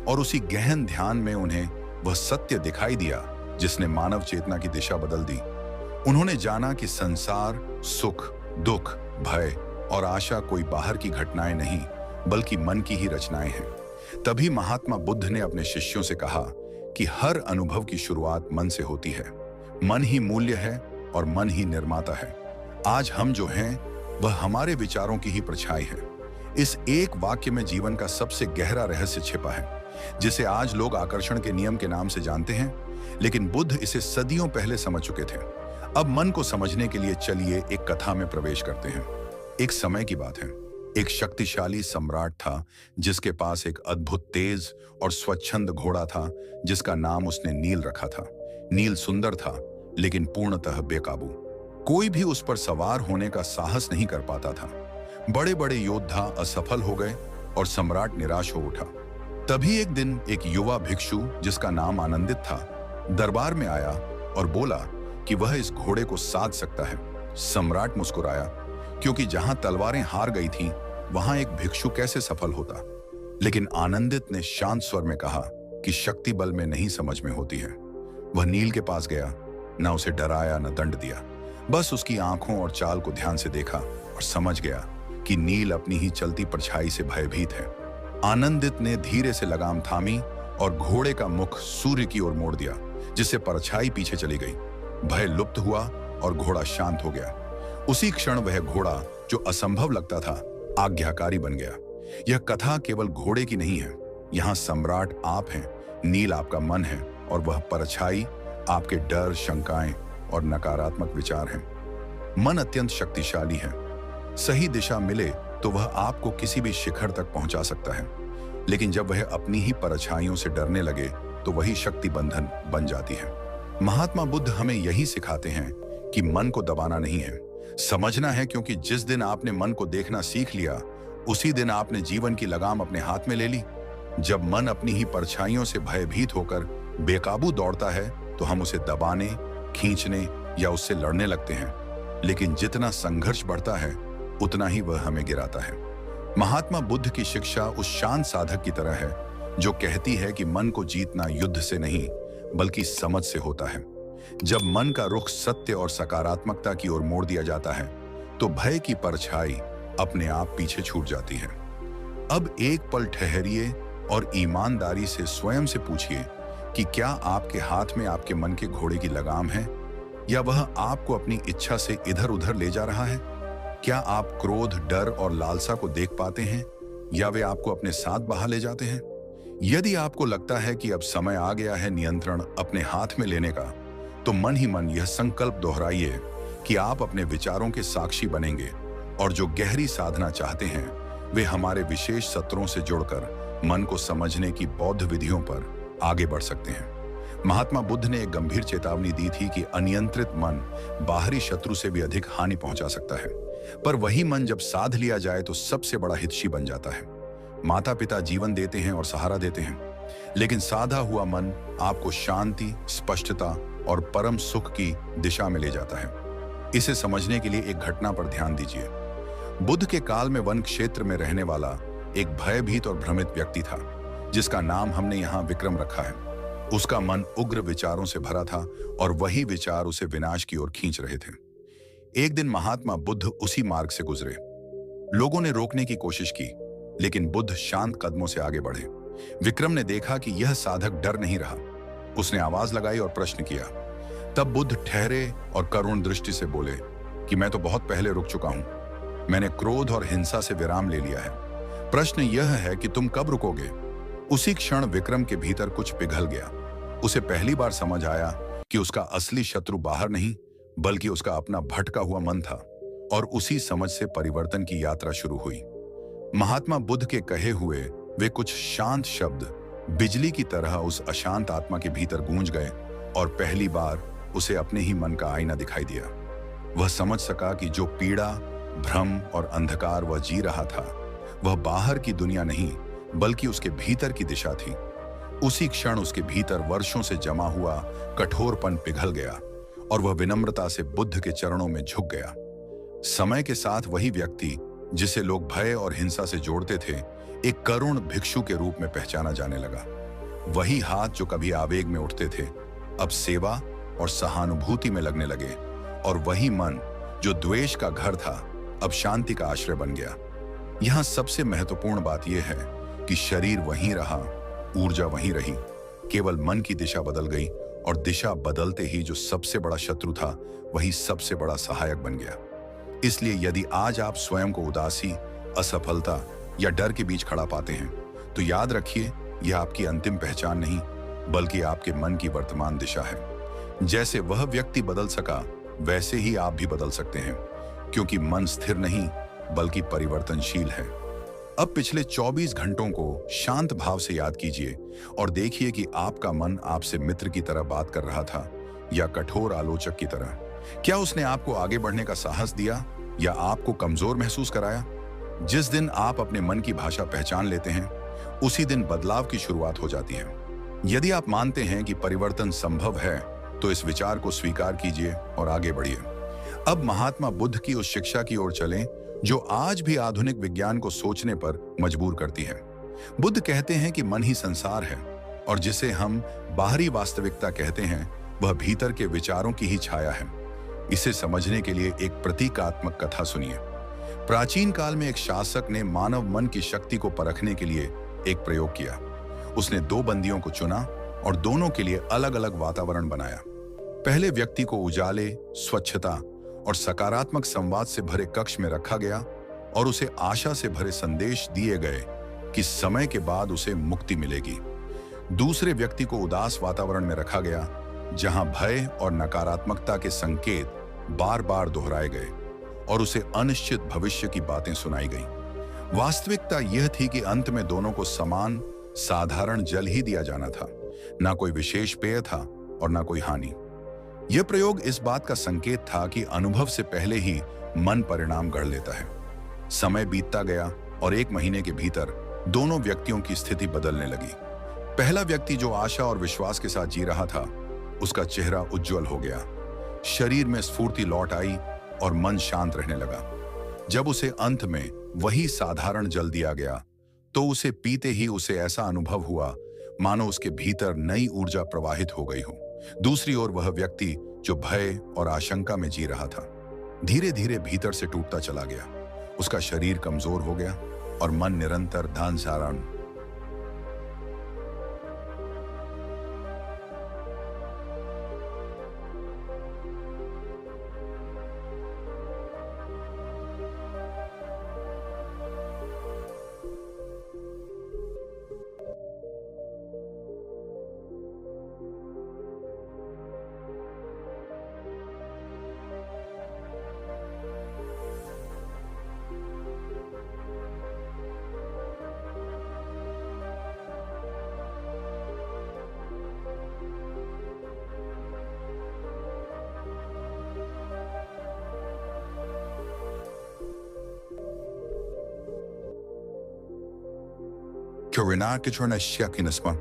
और उसी गहन ध्यान में उन्हें वह सत्य दिखाई दिया जिसने मानव चेतना की दिशा बदल दी। उन्होंने जाना कि संसार, सुख, दुख, भय और आशा कोई बाहर की घटनाएं नहीं, बल्कि मन की ही रचनाएं हैं। तभी महात्मा बुद्ध ने अपने शिष्यों से कहा कि हर अनुभव की शुरुआत मन से होती है। मन ही मूल्य है और मन ही निर्माता है। आज हम जो हैं वह हमारे विचारों की ही परछाई है। इस एक वाक्य में जीवन का सबसे गहरा रहस्य छिपा है, जिसे आज लोग आकर्षण के नियम के नाम से जानते हैं, लेकिन बुद्ध इसे सदियों पहले समझ चुके थे। अब मन को समझने के लिए चलिए एक कथा में प्रवेश करते हैं। एक समय की बात है, एक शक्तिशाली सम्राट था जिसके पास एक अद्भुत तेज और स्वच्छंद घोड़ा था, जिसका नाम उसने नील रखा था। नील सुंदर था, लेकिन पूर्णतः बेकाबू। कोई भी उस पर सवार होने का साहस नहीं कर पाता था। बड़े बड़े योद्धा असफल हो गए और सम्राट निराश हो उठा। तभी एक दिन एक युवा भिक्षु जिसका नाम आनंदित था, दरबार में आया और बोला कि वह इस घोड़े को साध सकता है। सम्राट मुस्कुराया, क्योंकि जहां तलवारें हार गई थीं, वहां एक भिक्षु कैसे सफल होता। लेकिन आनंदित ने शांत स्वर में कहा कि शक्ति बल में नहीं, समझ में होती है। वह नील के पास गया, न उसे डराया न दंड दिया, बस उसकी आंखों और चाल को ध्यान से देखा और समझ गया कि नील अपनी ही चलती परछाई से भयभीत है। आनंदित ने धीरे से लगाम थामी और घोड़े का मुख सूर्य की ओर मोड़ दिया, जिससे परछाई पीछे चली गई। भय लुप्त हुआ और घोड़ा शांत हो गया। उसी क्षण वह घोड़ा जो असंभव लगता था, आज्ञाकारी बन गया। यह कथा केवल घोड़े की नहीं है। यहाँ सम्राट आप हैं, नील आपका मन है, और वह परछाई आपके डर, शंकाएं और नकारात्मक विचार हैं। मन अत्यंत शक्तिशाली है। सही दिशा मिले तो वह आपको किसी भी शिखर तक पहुंचा सकता है, लेकिन जब वह अपनी ही परछाइयों से डरने लगे तो वही शक्ति बंधन बन जाती है। महात्मा बुद्ध हमें यही सिखाते हैं कि मन को दबाना नहीं है, समझना है, क्योंकि जिस दिन आपने मन को देखना सीख लिया, उसी दिन आपने जीवन की लगाम अपने हाथ में ले ली। जब मन अपनी ही परछाइयों से भयभीत होकर बेकाबू दौड़ता है तो हम उसे दबाने, खींचने या उससे लड़ने लगते हैं, लेकिन जितना संघर्ष बढ़ता है उतना ही वह हमें गिराता है। महात्मा बुद्ध की शिक्षा उस शांत साधक की तरह है जो कहती है कि मन को जीतना युद्ध से नहीं, बल्कि समझ से होता है। जब मन का रुख सत्य और सकारात्मकता की ओर मोड़ दिया जाता है तो भय की परछाई अपने आप पीछे छूट जाती है। अब एक पल ठहरिए और ईमानदारी से स्वयं से पूछिए कि क्या आपके हाथ में आपके मन के घोड़े की लगाम है, या वह आपको अपनी इच्छा से इधर उधर ले जा रहा है? क्या आप क्रोध, डर और लालसा को देख पाते हैं, या वे आपको अपने साथ बहा ले जाते हैं? यदि आपको लगता है कि अब समय आ गया है नियंत्रण अपने हाथ में लेने का, तो मन ही मन यह संकल्प दोहराइए कि आप अपने विचारों के साक्षी बनेंगे, और जो गहरी साधना चाहते हैं वे हमारे विशेष सत्रों से जुड़कर मन को समझने की बौद्ध विधियों पर आगे बढ़ सकते हैं। महात्मा बुद्ध ने एक गंभीर चेतावनी दी थी कि अनियंत्रित मन बाहरी शत्रु से भी अधिक हानि पहुंचा सकता है, पर वही मन जब साध लिया जाए तो सबसे बड़ा हितैषी बन जाता है। माता पिता जीवन देते हैं और सहारा देते हैं, लेकिन साधा हुआ मन आपको शांति, स्पष्टता और परम सुख की दिशा में ले जाता है। इसे समझने के लिए एक घटना पर ध्यान दीजिए। बुद्ध के काल में वन क्षेत्र में रहने वाला एक भयभीत और भ्रमित व्यक्ति था, जिसका नाम हमने यहाँ विक्रम रखा है। उसका मन उग्र विचारों से भरा था और वही विचार उसे विनाश की ओर खींच रहे थे। एक दिन महात्मा बुद्ध उसी मार्ग से गुजरे। लोगों ने रोकने की कोशिश की, लेकिन बुद्ध शांत कदमों से आगे बढ़े। विक्रम ने देखा कि यह साधक डर नहीं रहा। उसने आवाज लगाई और प्रश्न किया। तब बुद्ध ठहरे और करुण दृष्टि से बोले कि मैं तो बहुत पहले रुक चुका हूं। मैंने क्रोध और हिंसा से विराम ले लिया है। प्रश्न यह है कि तुम कब रुकोगे? उसी क्षण विक्रम के भीतर कुछ पिघल गया। उसे पहली बार समझ आया कि उसका असली शत्रु बाहर नहीं, बल्कि उसका अपना भटका हुआ मन था। और उसी समझ से परिवर्तन की यात्रा शुरू हुई। महात्मा बुद्ध के कहे हुए वे कुछ शांत शब्द बिजली की तरह उस अशांत आत्मा के भीतर गूंज गए और पहली बार उसे अपने ही मन का आईना दिखाई दिया। वह समझ सका कि जो पीड़ा, भ्रम और अंधकार वह जी रहा था, वह बाहर की दुनिया नहीं, बल्कि उसके भीतर की दिशा थी। उसी क्षण उसके भीतर वर्षों से जमा हुआ कठोरपन पिघल गया और वह विनम्रता से बुद्ध के चरणों में झुक गया। समय के साथ वही व्यक्ति, जिसे लोग भय और हिंसा से जोड़ते थे, एक करुण भिक्षु के रूप में पहचाना जाने लगा। वही हाथ जो कभी आवेग में उठते थे, अब सेवा और सहानुभूति में लगने लगे, और वही मन जो द्वेष का घर था, अब शांति का आश्रय बन गया। यहां सबसे महत्वपूर्ण बात यह है कि शरीर वहीं रहा, ऊर्जा वहीं रही, केवल मन की दिशा बदल गई, और दिशा बदलते ही जो सबसे बड़ा शत्रु था, वही सबसे बड़ा सहायक बन गया। इसलिए यदि आज आप स्वयं को उदासी, असफलता या डर के बीच खड़ा पाते हैं, तो याद रखिए, यह आपकी अंतिम पहचान नहीं, बल्कि आपके मन की वर्तमान दिशा है। जैसे वह व्यक्ति बदल सका, वैसे ही आप भी बदल सकते हैं, क्योंकि मन स्थिर नहीं, बल्कि परिवर्तनशील है। अब पिछले 24 घंटों को शांत भाव से याद कीजिए और देखिए कि आपका मन आपसे मित्र की तरह बात कर रहा था या कठोर आलोचक की तरह। क्या उसने आपको आगे बढ़ने का साहस दिया या आपको कमजोर महसूस कराया? जिस दिन आप अपने मन की भाषा पहचान लेते हैं, उसी दिन बदलाव की शुरुआत हो जाती है। यदि आप मानते हैं कि परिवर्तन संभव है, तो इस विचार को स्वीकार कीजिए और आगे बढ़िए। अब महात्मा बुद्ध की उस शिक्षा की ओर चलें जो आज भी आधुनिक विज्ञान को सोचने पर मजबूर करती है। बुद्ध कहते हैं कि मन ही संसार है, और जिसे हम बाहरी वास्तविकता कहते हैं, वह भीतर के विचारों की ही छाया है। इसे समझने के लिए एक प्रतीकात्मक कथा सुनिए। प्राचीन काल में एक शासक ने मानव मन की शक्ति को परखने के लिए एक प्रयोग किया। उसने 2 बंदियों को चुना और दोनों के लिए अलग अलग वातावरण बनाया। पहले व्यक्ति को उजाले, स्वच्छता और सकारात्मक संवाद से भरे कक्ष में रखा गया और उसे आशा से भरे संदेश दिए गए कि समय के बाद उसे मुक्ति मिलेगी। दूसरे व्यक्ति को उदास वातावरण में रखा गया, जहां भय और नकारात्मकता के संकेत बार बार दोहराए गए और उसे अनिश्चित भविष्य की बातें सुनाई गईं। वास्तविकता यह थी कि अंत में दोनों को समान साधारण जल ही दिया जाना था। ना कोई विशेष पेय था और ना कोई हानि। यह प्रयोग इस बात का संकेत था कि अनुभव से पहले ही मन परिणाम गढ़ लेता है। समय बीतता गया और 1 महीने के भीतर दोनों व्यक्तियों की स्थिति बदलने लगी। पहला व्यक्ति जो आशा और विश्वास के साथ जी रहा था, उसका चेहरा उज्जवल हो गया, शरीर में स्फूर्ति लौट आई और मन शांत रहने लगा। जब उसे अंत में वही साधारण जल दिया गया, तो उसे पीते ही उसे ऐसा अनुभव हुआ मानो उसके भीतर नई ऊर्जा प्रवाहित हो गई हो। दूसरी ओर वह व्यक्ति जो भय और आशंका में जी रहा था, धीरे धीरे भीतर से टूटता चला गया। उसका शरीर कमजोर हो गया और मन निरंतर ध्यान। Kurina Katrina Shakinasma,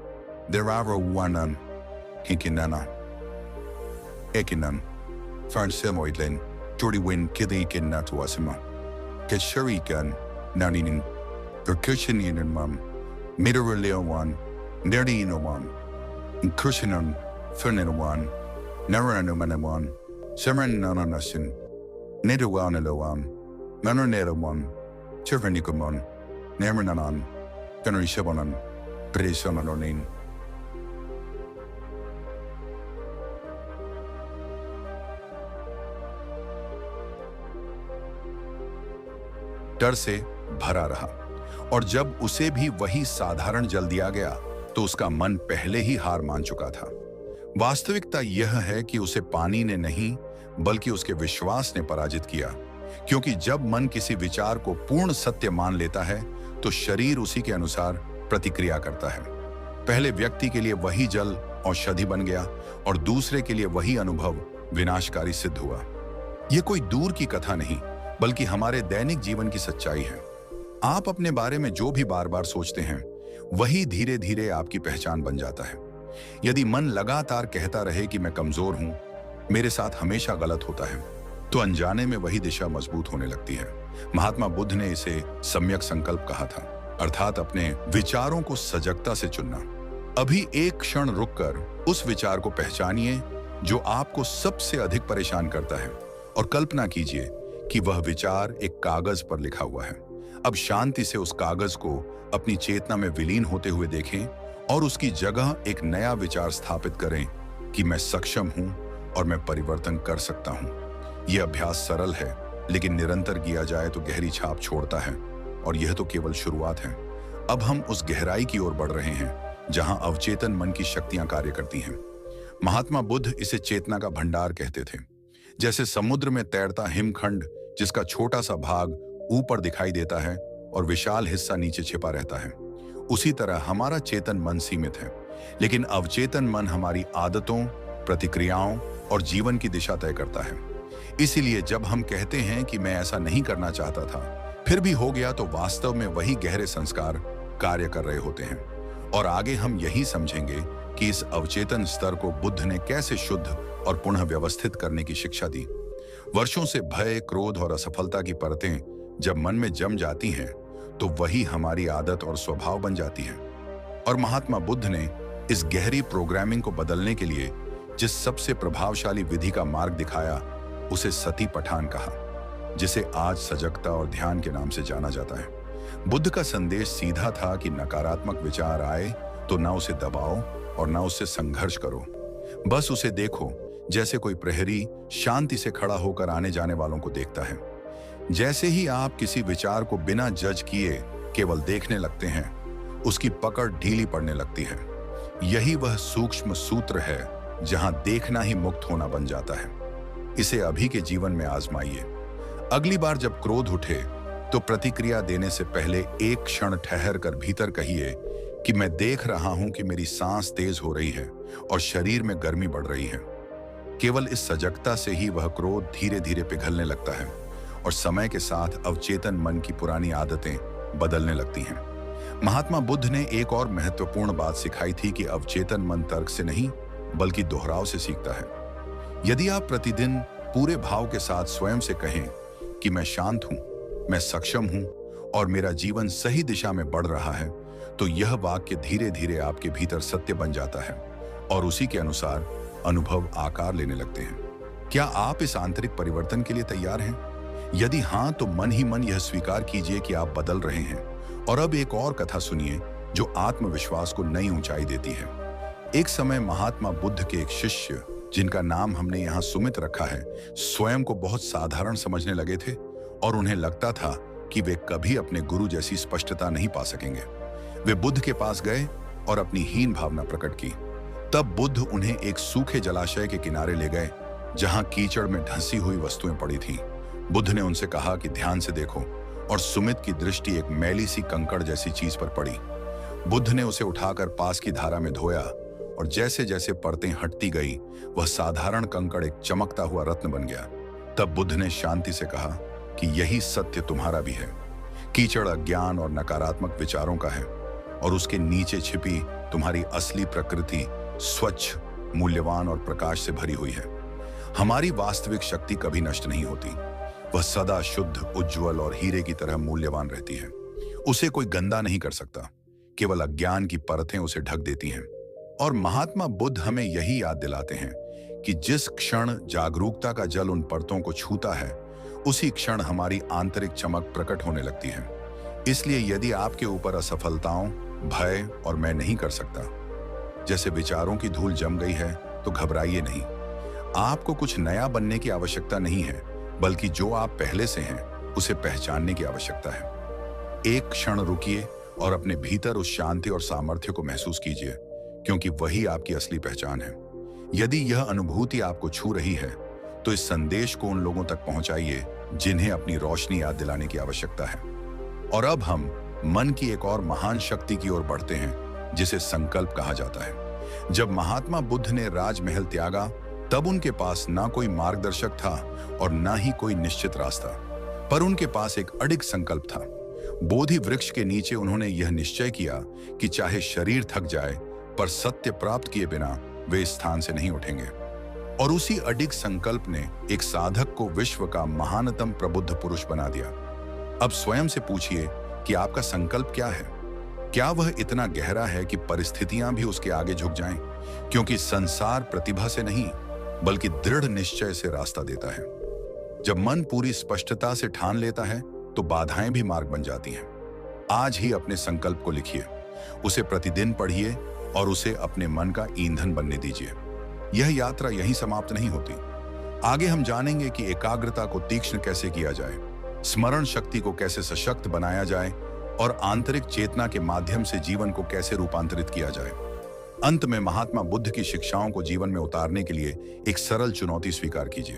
Derara Wanan, Hinkinana, Ekinan, Fern Simoidlin, Jordiwin Kidikin Natuasima, Kesharikan, Naninin, Kurkushinin Mum, Midaraleowan, Nerdinowan, Kursinan, Ferninawan, Naranumanawan, Serenanasin, Nedawanalowan, Manonerawan, Chervenikuman, Nerminanan, Generishabanan, Presonanonin. डर से भरा रहा और जब उसे भी वही साधारण जल दिया गया तो उसका मन पहले ही हार मान चुका था। वास्तविकता यह है कि उसे पानी ने नहीं बल्कि उसके विश्वास ने पराजित किया, क्योंकि जब मन किसी विचार को पूर्ण सत्य मान लेता है तो शरीर उसी के अनुसार प्रतिक्रिया करता है। पहले व्यक्ति के लिए वही जल औषधि बन गया और दूसरे के लिए वही अनुभव विनाशकारी सिद्ध हुआ। यह कोई दूर की कथा नहीं बल्कि हमारे दैनिक जीवन की सच्चाई है। आप अपने बारे में जो भी बार बार सोचते हैं वही धीरे धीरे आपकी पहचान बन जाता है। यदि मन लगातार कहता रहे कि मैं कमजोर हूं, मेरे साथ हमेशा गलत होता है, तो अनजाने में वही दिशा मजबूत होने लगती है। महात्मा बुद्ध ने इसे सम्यक संकल्प कहा था, अर्थात अपने विचारों को सजगता से चुनना। अभी एक क्षण रुककर उस विचार को पहचानिए जो आपको सबसे अधिक परेशान करता है और कल्पना कीजिए कि वह विचार एक कागज पर लिखा हुआ है। अब शांति से उस कागज को अपनी चेतना में विलीन होते हुए देखें और उसकी जगह एक नया विचार स्थापित करें कि मैं सक्षम हूं और मैं परिवर्तन कर सकता हूं। यह अभ्यास सरल है, लेकिन निरंतर किया जाए तो गहरी छाप छोड़ता है और यह तो केवल शुरुआत है। अब हम उस गहराई की ओर बढ़ रहे हैं जहां अवचेतन मन की शक्तियां कार्य करती हैं। महात्मा बुद्ध इसे चेतना का भंडार कहते थे। जैसे समुद्र में तैरता हिमखंड जिसका छोटा सा भाग ऊपर दिखाई देता है और विशाल हिस्सा नीचे छिपा रहता है, उसी तरह हमारा चेतन मन सीमित है, लेकिन अवचेतन मन हमारी आदतों, प्रतिक्रियाओं और जीवन की दिशा तय करता है। इसीलिए जब हम कहते हैं कि मैं ऐसा नहीं करना चाहता था फिर भी हो गया, तो वास्तव में वही गहरे संस्कार कार्य कर रहे होते हैं। और आगे हम यही समझेंगे कि इस अवचेतन स्तर को बुद्ध ने कैसे शुद्ध और पुनः व्यवस्थित करने की शिक्षा दी। वर्षों से भय, क्रोध और असफलता की परतें जब मन में जम जाती हैं तो वही हमारी आदत और स्वभाव बन जाती हैं। और महात्मा बुद्ध ने इस गहरी प्रोग्रामिंग को बदलने के लिए जिस सबसे प्रभावशाली विधि का मार्ग दिखाया उसे सती पठान कहा, जिसे आज सजगता और ध्यान के नाम से जाना जाता है। बुद्ध का संदेश सीधा था कि नकारात्मक विचार आए तो ना उसे दबाओ और ना उससे संघर्ष करो, बस उसे देखो जैसे कोई प्रहरी शांति से खड़ा होकर आने जाने वालों को देखता है। जैसे ही आप किसी विचार को बिना जज किए केवल देखने लगते हैं, उसकी पकड़ ढीली पड़ने लगती है। यही वह सूक्ष्म सूत्र है जहां देखना ही मुक्त होना बन जाता है। इसे अभी के जीवन में आजमाइए। अगली बार जब क्रोध उठे तो प्रतिक्रिया देने से पहले एक क्षण ठहर कर भीतर कहिए कि मैं देख रहा हूं कि मेरी सांस तेज हो रही है और शरीर में गर्मी बढ़ रही है। केवल इस सजगता से ही वह क्रोध धीरे धीरे पिघलने लगता है और समय के साथ अवचेतन मन की पुरानी आदतें बदलने लगती हैं। महात्मा बुद्ध ने एक और महत्वपूर्ण बात सिखाई थी कि अवचेतन मन तर्क से नहीं बल्कि दोहराव से सीखता है। यदि आप प्रतिदिन पूरे भाव के साथ स्वयं से कहें कि मैं शांत हूं, मैं सक्षम हूं और मेरा जीवन सही दिशा में बढ़ रहा है, तो यह वाक्य धीरे धीरे आपके भीतर सत्य बन जाता है और उसी के अनुसार अनुभव आकार लेने लगते हैं। क्या आप इस आंतरिक परिवर्तन के लिए तैयार हैं? यदि हां, तो मन ही मन यह स्वीकार कीजिए कि आप बदल रहे हैं। और अब एक और कथा सुनिए जो आत्मविश्वास को नई ऊंचाई देती है। एक समय महात्मा बुद्ध के एक शिष्य, जिनका नाम हमने यहाँ सुमित रखा है, स्वयं को बहुत साधारण समझने लगे थे और उन्हें लगता था कि वे कभी अपने गुरु जैसी स्पष्टता नहीं पा सकेंगे। वे बुद्ध के पास गए और अपनी हीन भावना प्रकट की। तब बुद्ध उन्हें एक सूखे जलाशय के किनारे ले गए जहां कीचड़ में ढंसी हुई वस्तुएं पड़ी थीं। बुद्ध ने उनसे कहा कि ध्यान से देखो, और सुमित की दृष्टि एक मैली सी कंकड़ जैसी चीज पर पड़ी। बुद्ध ने उसे उठाकर पास की धारा में धोया और जैसे जैसे परतें हटती गई वह साधारण कंकड़ एक चमकता हुआ रत्न बन गया। तब बुद्ध ने शांति से कहा कि यही सत्य तुम्हारा भी है। कीचड़ अज्ञान और नकारात्मक विचारों का है और उसके नीचे छिपी तुम्हारी असली प्रकृति स्वच्छ, मूल्यवान और प्रकाश से भरी हुई है। हमारी वास्तविक शक्ति कभी नष्ट नहीं होती। वह सदा शुद्ध, उज्जवल और हीरे की तरह मूल्यवान रहती है। उसे कोई गंदा नहीं कर सकता, केवल अज्ञान की परतें उसे ढक देती हैं। और महात्मा बुद्ध हमें यही याद दिलाते हैं कि जिस क्षण जागरूकता का जल उन परतों को छूता है, उसी क्षण हमारी आंतरिक चमक प्रकट होने लगती है। इसलिए यदि आपके ऊपर असफलताओं, भय और मैं नहीं कर सकता जैसे विचारों की धूल जम गई है, तो घबराइए नहीं। आपको कुछ नया बनने की आवश्यकता नहीं है, बल्कि जो आप पहले से हैं उसे पहचानने की आवश्यकता है। एक क्षण रुकिए और अपने भीतर उस शांति और सामर्थ्य को महसूस कीजिए, क्योंकि वही आपकी असली पहचान है। यदि यह अनुभूति आपको छू रही है, तो इस संदेश को उन लोगों तक पहुंचाइए जिन्हें अपनी रोशनी याद दिलाने की आवश्यकता है। और अब हम मन की एक और महान शक्ति की ओर बढ़ते हैं, जिसे संकल्प कहा जाता है। जब महात्मा बुद्ध ने राजमहल त्यागा, तब उनके पास ना कोई मार्गदर्शक था और ना ही कोई निश्चित रास्ता, पर उनके पास एक अडिग संकल्प था। बोधि वृक्ष के नीचे उन्होंने यह निश्चय किया कि चाहे शरीर थक जाए, पर सत्य प्राप्त किए बिना वे इस स्थान से नहीं उठेंगे। और उसी अडिग संकल्प ने एक साधक को विश्व का महानतम प्रबुद्ध पुरुष बना दिया। अब स्वयं से पूछिए कि आपका संकल्प क्या है? क्या वह इतना गहरा है कि परिस्थितियां भी उसके आगे झुक जाएं? क्योंकि संसार प्रतिभा से नहीं, बल्कि दृढ़ निश्चय से रास्ता देता है। जब मन पूरी स्पष्टता से ठान लेता है, तो बाधाएं भी मार्ग बन जाती हैं। आज ही अपने संकल्प को लिखिए, उसे प्रतिदिन पढ़िए और उसे अपने मन का ईंधन बनने दीजिए। यह यात्रा यहीं समाप्त नहीं होती। आगे हम जानेंगे कि एकाग्रता को तीक्ष्ण कैसे किया जाए, स्मरण शक्ति को कैसे सशक्त बनाया जाए और आंतरिक चेतना के माध्यम से जीवन को कैसे रूपांतरित किया जाए। अंत में महात्मा बुद्ध की शिक्षाओं को जीवन में उतारने के लिए एक सरल चुनौती स्वीकार कीजिए।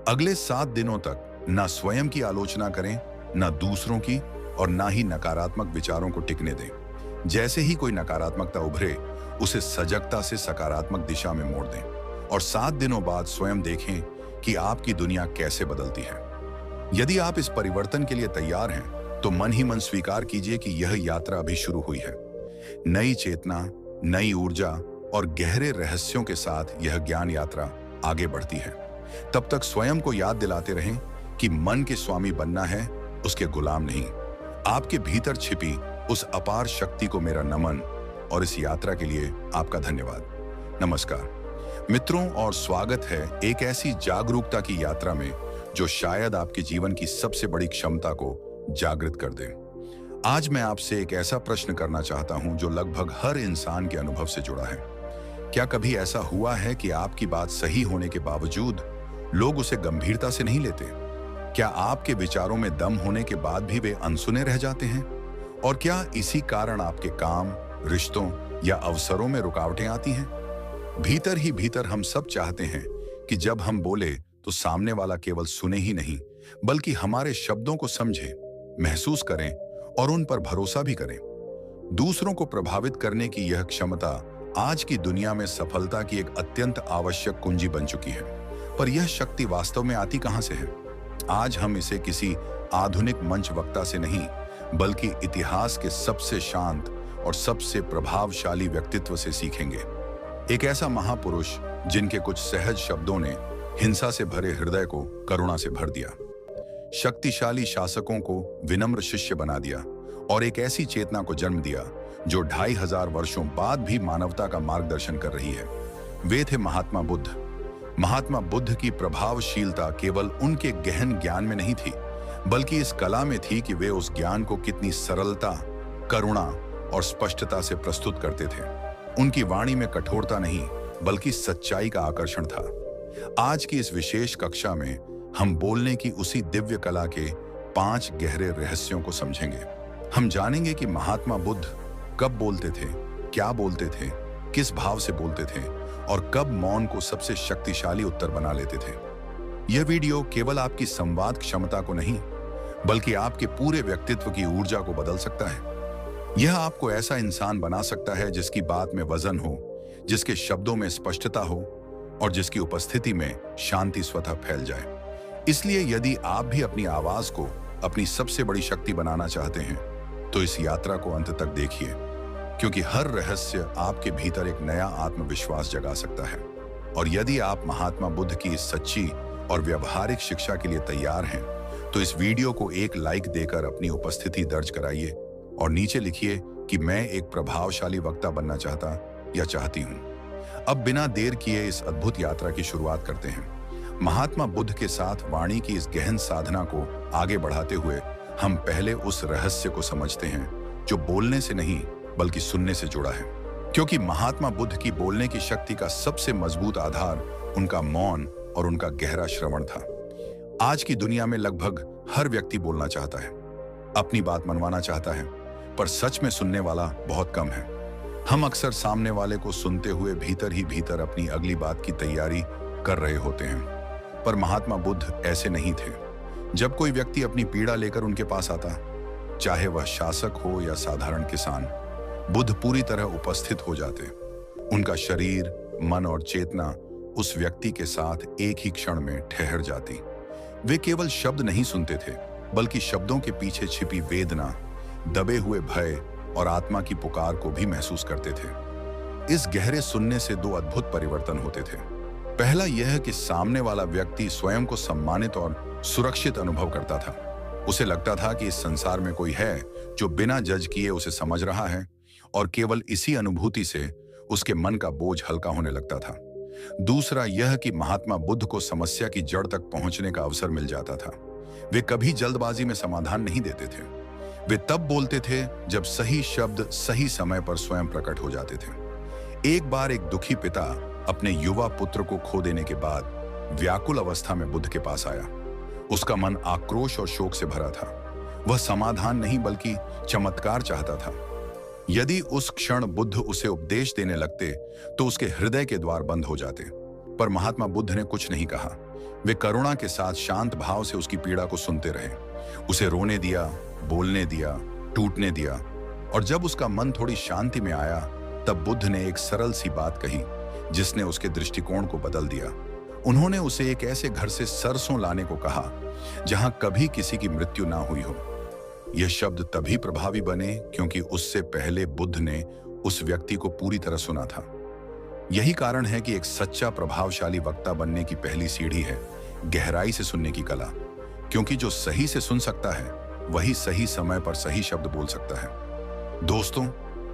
अगले 7 दिनों तक ना स्वयं की आलोचना करें, ना दूसरों की, और ना ही नकारात्मक विचारों को टिकने दें। जैसे ही कोई नकारात्मकता उभरे, उसे सजगता से सकारात्मक दिशा में मोड़ दें और 7 दिनों बाद स्वयं देखें कि आपकी दुनिया कैसे बदलती है। यदि आप इस परिवर्तन के लिए तैयार हैं, तो मन ही मन स्वीकार कीजिए कि यह यात्रा अभी शुरू हुई है। नई चेतना, नई ऊर्जा और गहरे रहस्यों के साथ यह ज्ञान यात्रा आगे बढ़ती है। तब तक स्वयं को याद दिलाते रहें कि मन के स्वामी बनना है, उसके गुलाम नहीं। आपके भीतर छिपी उस अपार शक्ति को मेरा नमन और इस यात्रा के लिए आपका धन्यवाद। नमस्कार मित्रों, और स्वागत है एक ऐसी जागरूकता की यात्रा में जो शायद आपके जीवन की सबसे बड़ी क्षमता को जागृत कर दे। आज मैं आपसे एक ऐसा प्रश्न करना चाहता हूं जो लगभग हर इंसान के अनुभव से जुड़ा है। क्या कभी ऐसा हुआ है कि आपकी बात सही होने के बावजूद लोग उसे गंभीरता से नहीं लेते? क्या आपके विचारों में दम होने के बाद भी वे अनसुने रह जाते हैं? और क्या इसी कारण आपके काम, रिश्तों या अवसरों में रुकावटें आती हैं? भीतर ही भीतर हम सब चाहते हैं कि जब हम बोले तो सामने वाला केवल सुने ही नहीं, बल्कि हमारे शब्दों को समझे, महसूस करें और उन पर भरोसा भी करें। दूसरों को प्रभावित करने की यह क्षमता आज की दुनिया में सफलता की एक अत्यंत आवश्यक कुंजी बन चुकी है। पर यह शक्ति वास्तव में आती कहां से है? आज हम इसे किसी आधुनिक मंच वक्ता से नहीं, बल्कि इतिहास के सबसे शांत और सबसे प्रभावशाली व्यक्तित्व से सीखेंगे। एक ऐसा महापुरुष जिनके कुछ सहज शब्दों ने हिंसा से भरे हृदय को करुणा से भर दिया, शक्तिशाली शासकों को विनम्र शिष्य बना दिया और एक ऐसी चेतना को जन्म दिया जो 2500 वर्षों बाद भी मानवता का मार्गदर्शन कर रही है। वे थे महात्मा बुद्ध। महात्मा बुद्ध की प्रभावशीलता केवल उनके गहन ज्ञान में नहीं थी, बल्कि इस कला में थी कि वे उस ज्ञान को कितनी सरलता, करुणा और स्पष्टता से प्रस्तुत करते थे। उनकी वाणी में कठोरता नहीं, बल्कि सच्चाई का आकर्षण था। आज की इस विशेष कक्षा में हम बोलने की उसी दिव्य कला के 5 गहरे रहस्यों को समझेंगे। हम जानेंगे कि महात्मा बुद्ध कब बोलते थे, क्या बोलते थे, किस भाव से बोलते थे और कब मौन को सबसे शक्तिशाली उत्तर बना लेते थे। यह वीडियो केवल आपकी संवाद क्षमता को नहीं, बल्कि आपके पूरे व्यक्तित्व की ऊर्जा को बदल सकता है। यह आपको ऐसा इंसान बना सकता है जिसकी बात में वजन हो, जिसके शब्दों में स्पष्टता हो और जिसकी उपस्थिति में शांति स्वतः फैल जाए। इसलिए यदि आप भी अपनी आवाज को अपनी सबसे बड़ी शक्ति बनाना चाहते हैं, तो इस यात्रा को अंत तक देखिए, क्योंकि हर रहस्य आपके भीतर एक नया आत्मविश्वास जगा सकता है। और यदि आप महात्मा बुद्ध की इस सच्ची और व्यवहारिक शिक्षा के लिए तैयार हैं, तो इस वीडियो को एक लाइक देकर अपनी उपस्थिति दर्ज कराइए और नीचे लिखिए कि मैं एक प्रभावशाली वक्ता बनना चाहता या चाहती हूं। अब बिना देर किए इस अद्भुत यात्रा की शुरुआत करते हैं। महात्मा बुद्ध के साथ वाणी की इस गहन साधना को आगे बढ़ाते हुए हम पहले उस रहस्य को समझते हैं जो बोलने से नहीं बल्कि सुनने से जुड़ा है। क्योंकि महात्मा बुद्ध की बोलने की शक्ति का सबसे मजबूत आधार उनका मौन और उनका गहरा श्रवण था। आज की दुनिया में लगभग हर व्यक्ति बोलना चाहता है, अपनी बात मनवाना चाहता है, पर सच में सुनने वाला बहुत कम है। हम अक्सर सामने वाले को सुनते हुए भीतर ही भीतर अपनी अगली बात की तैयारी कर रहे होते हैं। पर महात्मा बुद्ध ऐसे नहीं थे। जब कोई व्यक्ति अपनी पीड़ा लेकर उनके पास आता, चाहे वह शासक हो या साधारण किसान, बुद्ध पूरी तरह उपस्थित हो जाते। उनका शरीर, मन और चेतना उस व्यक्ति के साथ एक ही क्षण में ठहर जाती। वे केवल शब्द नहीं सुनते थे, बल्कि शब्दों के पीछे छिपी वेदना, दबे हुए भय और आत्मा की पुकार को भी महसूस करते थे। इस गहरे सुनने से दो अद्भुत परिवर्तन होते थे। पहला यह कि सामने वाला व्यक्ति स्वयं को सम्मानित और सुरक्षित अनुभव करता था। उसे लगता था कि इस संसार में कोई है जो बिना जज किए उसे समझ रहा है, और केवल इसी अनुभूति से उसके मन का बोझ हल्का होने लगता था। दूसरा यह कि महात्मा बुद्ध को समस्या की जड़ तक पहुंचने का अवसर मिल जाता था। वे कभी जल्दबाजी में समाधान नहीं देते थे। वे तब बोलते थे जब सही शब्द सही समय पर स्वयं प्रकट हो जाते थे। एक बार एक दुखी पिता अपने युवा पुत्र को खो देने के बाद व्याकुल अवस्था में बुद्ध के पास आया। उसका मन आक्रोश और शोक से भरा था। वह समाधान नहीं बल्कि चमत्कार चाहता था। यदि उस क्षण बुद्ध उसे उपदेश देने लगते तो उसके हृदय के द्वार बंद हो जाते। पर महात्मा बुद्ध ने कुछ नहीं कहा। वे करुणा के साथ शांत भाव से उसकी पीड़ा को सुनते रहे। उसे रोने दिया, बोलने दिया, टूटने दिया, और जब उसका मन थोड़ी शांति में आया, तब बुद्ध ने एक सरल सी बात कही जिसने उसके दृष्टिकोण को बदल दिया। उन्होंने उसे एक ऐसे घर से सरसों लाने को कहा जहां कभी किसी की मृत्यु ना हुई हो। यह शब्द तभी प्रभावी बने क्योंकि उससे पहले बुद्ध ने उस व्यक्ति को पूरी तरह सुना था। यही कारण है कि एक सच्चा प्रभावशाली वक्ता बनने की पहली सीढ़ी है गहराई से सुनने की कला। क्योंकि जो सही से सुन सकता है वही सही समय पर सही शब्द बोल सकता है। दोस्तों,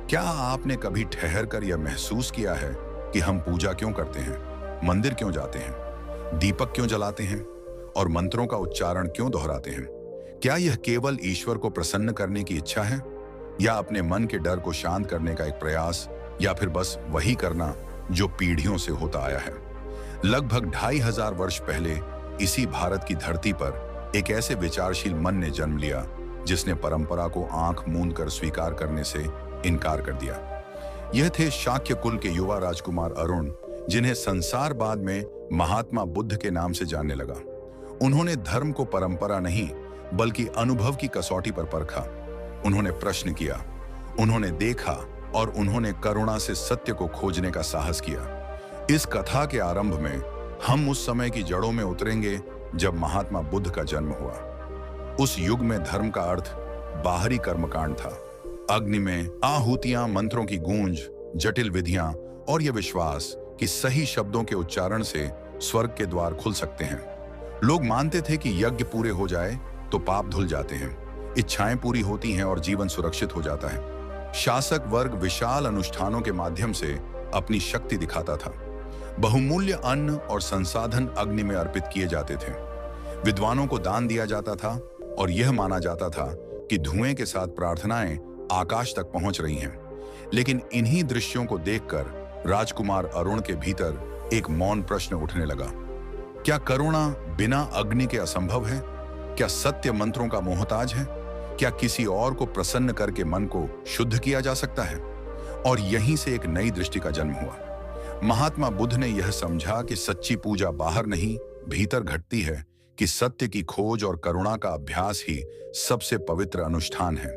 क्या आपने कभी ठहर कर यह महसूस किया है कि हम पूजा क्यों करते हैं, मंदिर क्यों जाते हैं, दीपक क्यों जलाते हैं और मंत्रों का उच्चारण क्यों दोहराते हैं? क्या यह केवल ईश्वर को प्रसन्न करने की इच्छा है, या अपने मन के डर को शांत करने का एक प्रयास, या फिर बस वही करना जो पीढ़ियों से होता आया है? लगभग 2500 वर्ष पहले इसी भारत की धरती पर एक ऐसे विचारशील मन ने जन्म लिया जिसने परंपरा को आंख मूंद कर स्वीकार करने से इनकार कर दिया। यह थे शाक्य कुल के युवा राजकुमार अरुण, जिन्हें संसार बाद में महात्मा बुद्ध के नाम से जानने लगा। उन्होंने धर्म को परंपरा नहीं बल्कि अनुभव की कसौटी पर परखा। उन्होंने प्रश्न किया, उन्होंने देखा, और उन्होंने करुणा से सत्य को खोजने का साहस किया। इस कथा के आरंभ में हम उस समय की जड़ों में उतरेंगे जब महात्मा बुद्ध का जन्म हुआ। उस युग में धर्म का अर्थ बाहरी कर्मकांड था। अग्नि में आहुतियां, मंत्रों की गूंज, जटिल विधियां और यह विश्वास कि सही शब्दों के उच्चारण से स्वर्ग के द्वार खुल सकते हैं। लोग मानते थे कि यज्ञ पूरे हो जाए तो पाप धुल जाते हैं, इच्छाएं पूरी होती हैं और जीवन सुरक्षित हो जाता है। शासक वर्ग विशाल अनुष्ठानों के माध्यम से अपनी शक्ति दिखाता था। बहुमूल्य अन्न और संसाधन अग्नि में अर्पित किए जाते थे। विद्वानों को दान दिया जाता था और यह माना जाता था कि धुएं के साथ प्रार्थनाएं आकाश तक पहुंच रही हैं। लेकिन इन्हीं दृश्यों को देखकर राजकुमार अरुण के भीतर एक मौन प्रश्न उठने लगा। क्या करुणा बिना अग्नि के असंभव है? क्या सत्य मंत्रों का मोहताज है? क्या किसी और को प्रसन्न करके मन को शुद्ध किया जा सकता है? और यहीं से एक नई दृष्टि का जन्म हुआ। महात्मा बुद्ध ने यह समझा कि सच्ची पूजा बाहर नहीं, भीतर घटती है, कि सत्य की खोज और करुणा का अभ्यास ही सबसे पवित्र अनुष्ठान है।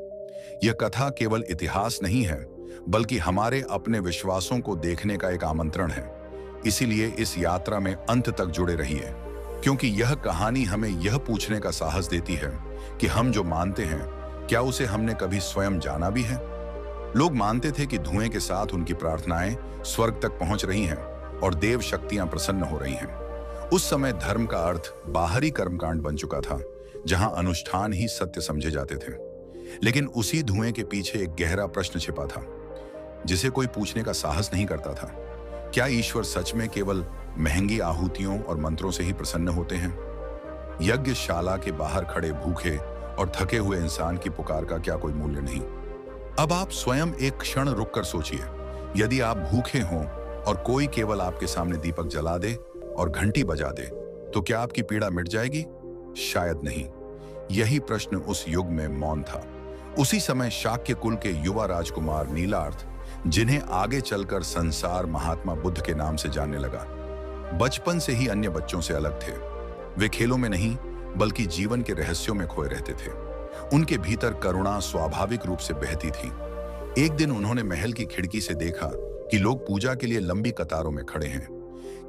यह कथा केवल इतिहास नहीं है, बल्कि हमारे अपने विश्वासों को देखने का एक आमंत्रण है। इसीलिए इस यात्रा में अंत तक जुड़े रहिए, क्योंकि यह कहानी हमें यह पूछने का साहस देती है कि हम जो मानते हैं, क्या उसे हमने कभी स्वयं जाना भी है? लोग मानते थे कि धुएं के साथ उनकी प्रार्थनाएं स्वर्ग तक पहुंच रही हैं, और देव शक्तियां प्रसन्न हो रही हैं। उस समय धर्म का अर्थ बाहरी कर्मकांड बन चुका था, जहां अनुष्ठान ही सत्य समझे जाते थे। लेकिन उसी धुएं के पीछे एक गहरा प्रश्न छिपा था, जिसे कोई पूछने का साहस नहीं करता था। क्या ईश्वर सच में केवल महंगी आहुतियों और मंत्रों से ही प्रसन्न होते हैं? यज्ञशाला के बाहर खड़े भूखे और थके हुए इंसान की पुकार का क्या कोई मूल्य नहीं? अब आप स्वयं एक क्षण रुककर सोचिए, यदि आप भूखे हों और कोई केवल आपके सामने दीपक जला दे और घंटी बजा दे, तो क्या आपकी पीड़ा मिट जाएगी? शायद नहीं। यही प्रश्न उस युग में मौन था। उसी समय शाक्य कुल के युवा राजकुमार नीलार्थ, जिन्हें आगे चलकर संसार महात्मा बुद्ध के नाम से जानने लगा, बचपन से ही अन्य बच्चों से अलग थे। वे खेलों में नहीं बल्कि जीवन के रहस्यों में खोए रहते थे। उनके भीतर करुणा स्वाभाविक रूप से बहती थी। एक दिन उन्होंने महल की खिड़की से देखा कि लोग पूजा के लिए लंबी कतारों में खड़े हैं।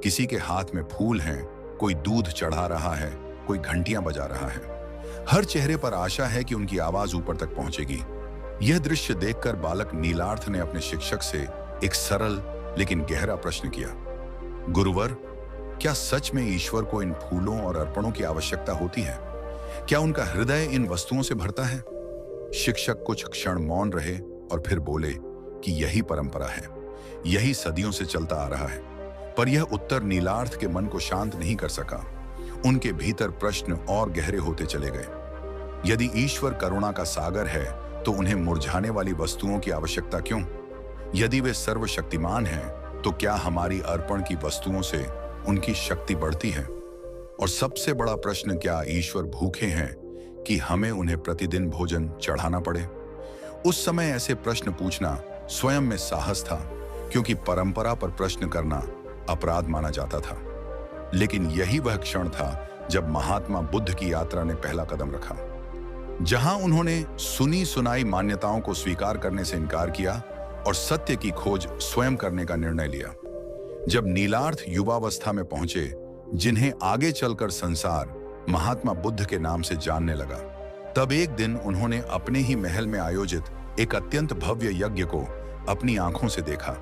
किसी के हाथ में फूल हैं, कोई दूध चढ़ा रहा है, कोई घंटियां बजा रहा है। हर चेहरे पर आशा है कि उनकी आवाज ऊपर तक पहुंचेगी। यह दृश्य देखकर बालक नीलार्थ ने अपने शिक्षक से एक सरल लेकिन गहरा प्रश्न किया, गुरुवर, क्या सच में ईश्वर को इन फूलों और अर्पणों की आवश्यकता होती है? क्या उनका हृदय इन वस्तुओं से भरता है? शिक्षक कुछ क्षण मौन रहे और फिर बोले कि यही परंपरा है, यही सदियों से चलता आ रहा है। पर यह उत्तर नीलार्थ के मन को शांत नहीं कर सका। उनके भीतर प्रश्न और गहरे होते चले गए। यदि ईश्वर करुणा का सागर है, तो उन्हें मुरझाने वाली वस्तुओं की आवश्यकता क्यों? यदि वे सर्वशक्तिमान हैं, तो क्या हमारी अर्पण की वस्तुओं से उनकी शक्ति बढ़ती है? और सबसे बड़ा प्रश्न, क्या ईश्वर भूखे हैं कि हमें उन्हें प्रतिदिन भोजन चढ़ाना पड़े? उस समय ऐसे प्रश्न पूछना स्वयं में साहस था, क्योंकि परंपरा पर प्रश्न करना अपराध माना जाता था। लेकिन यही वह क्षण था जब महात्मा बुद्ध की यात्रा ने पहला कदम रखा, जहां उन्होंने सुनी सुनाई मान्यताओं को स्वीकार करने से इनकार किया और सत्य की खोज स्वयं करने का निर्णय लिया। जब नीलार्थ युवावस्था में पहुंचे, जिन्हें आगे चलकर संसार महात्मा बुद्ध के नाम से जानने लगा, तब एक दिन उन्होंने अपने ही महल में आयोजित एक अत्यंत भव्य यज्ञ को अपनी आंखों से देखा।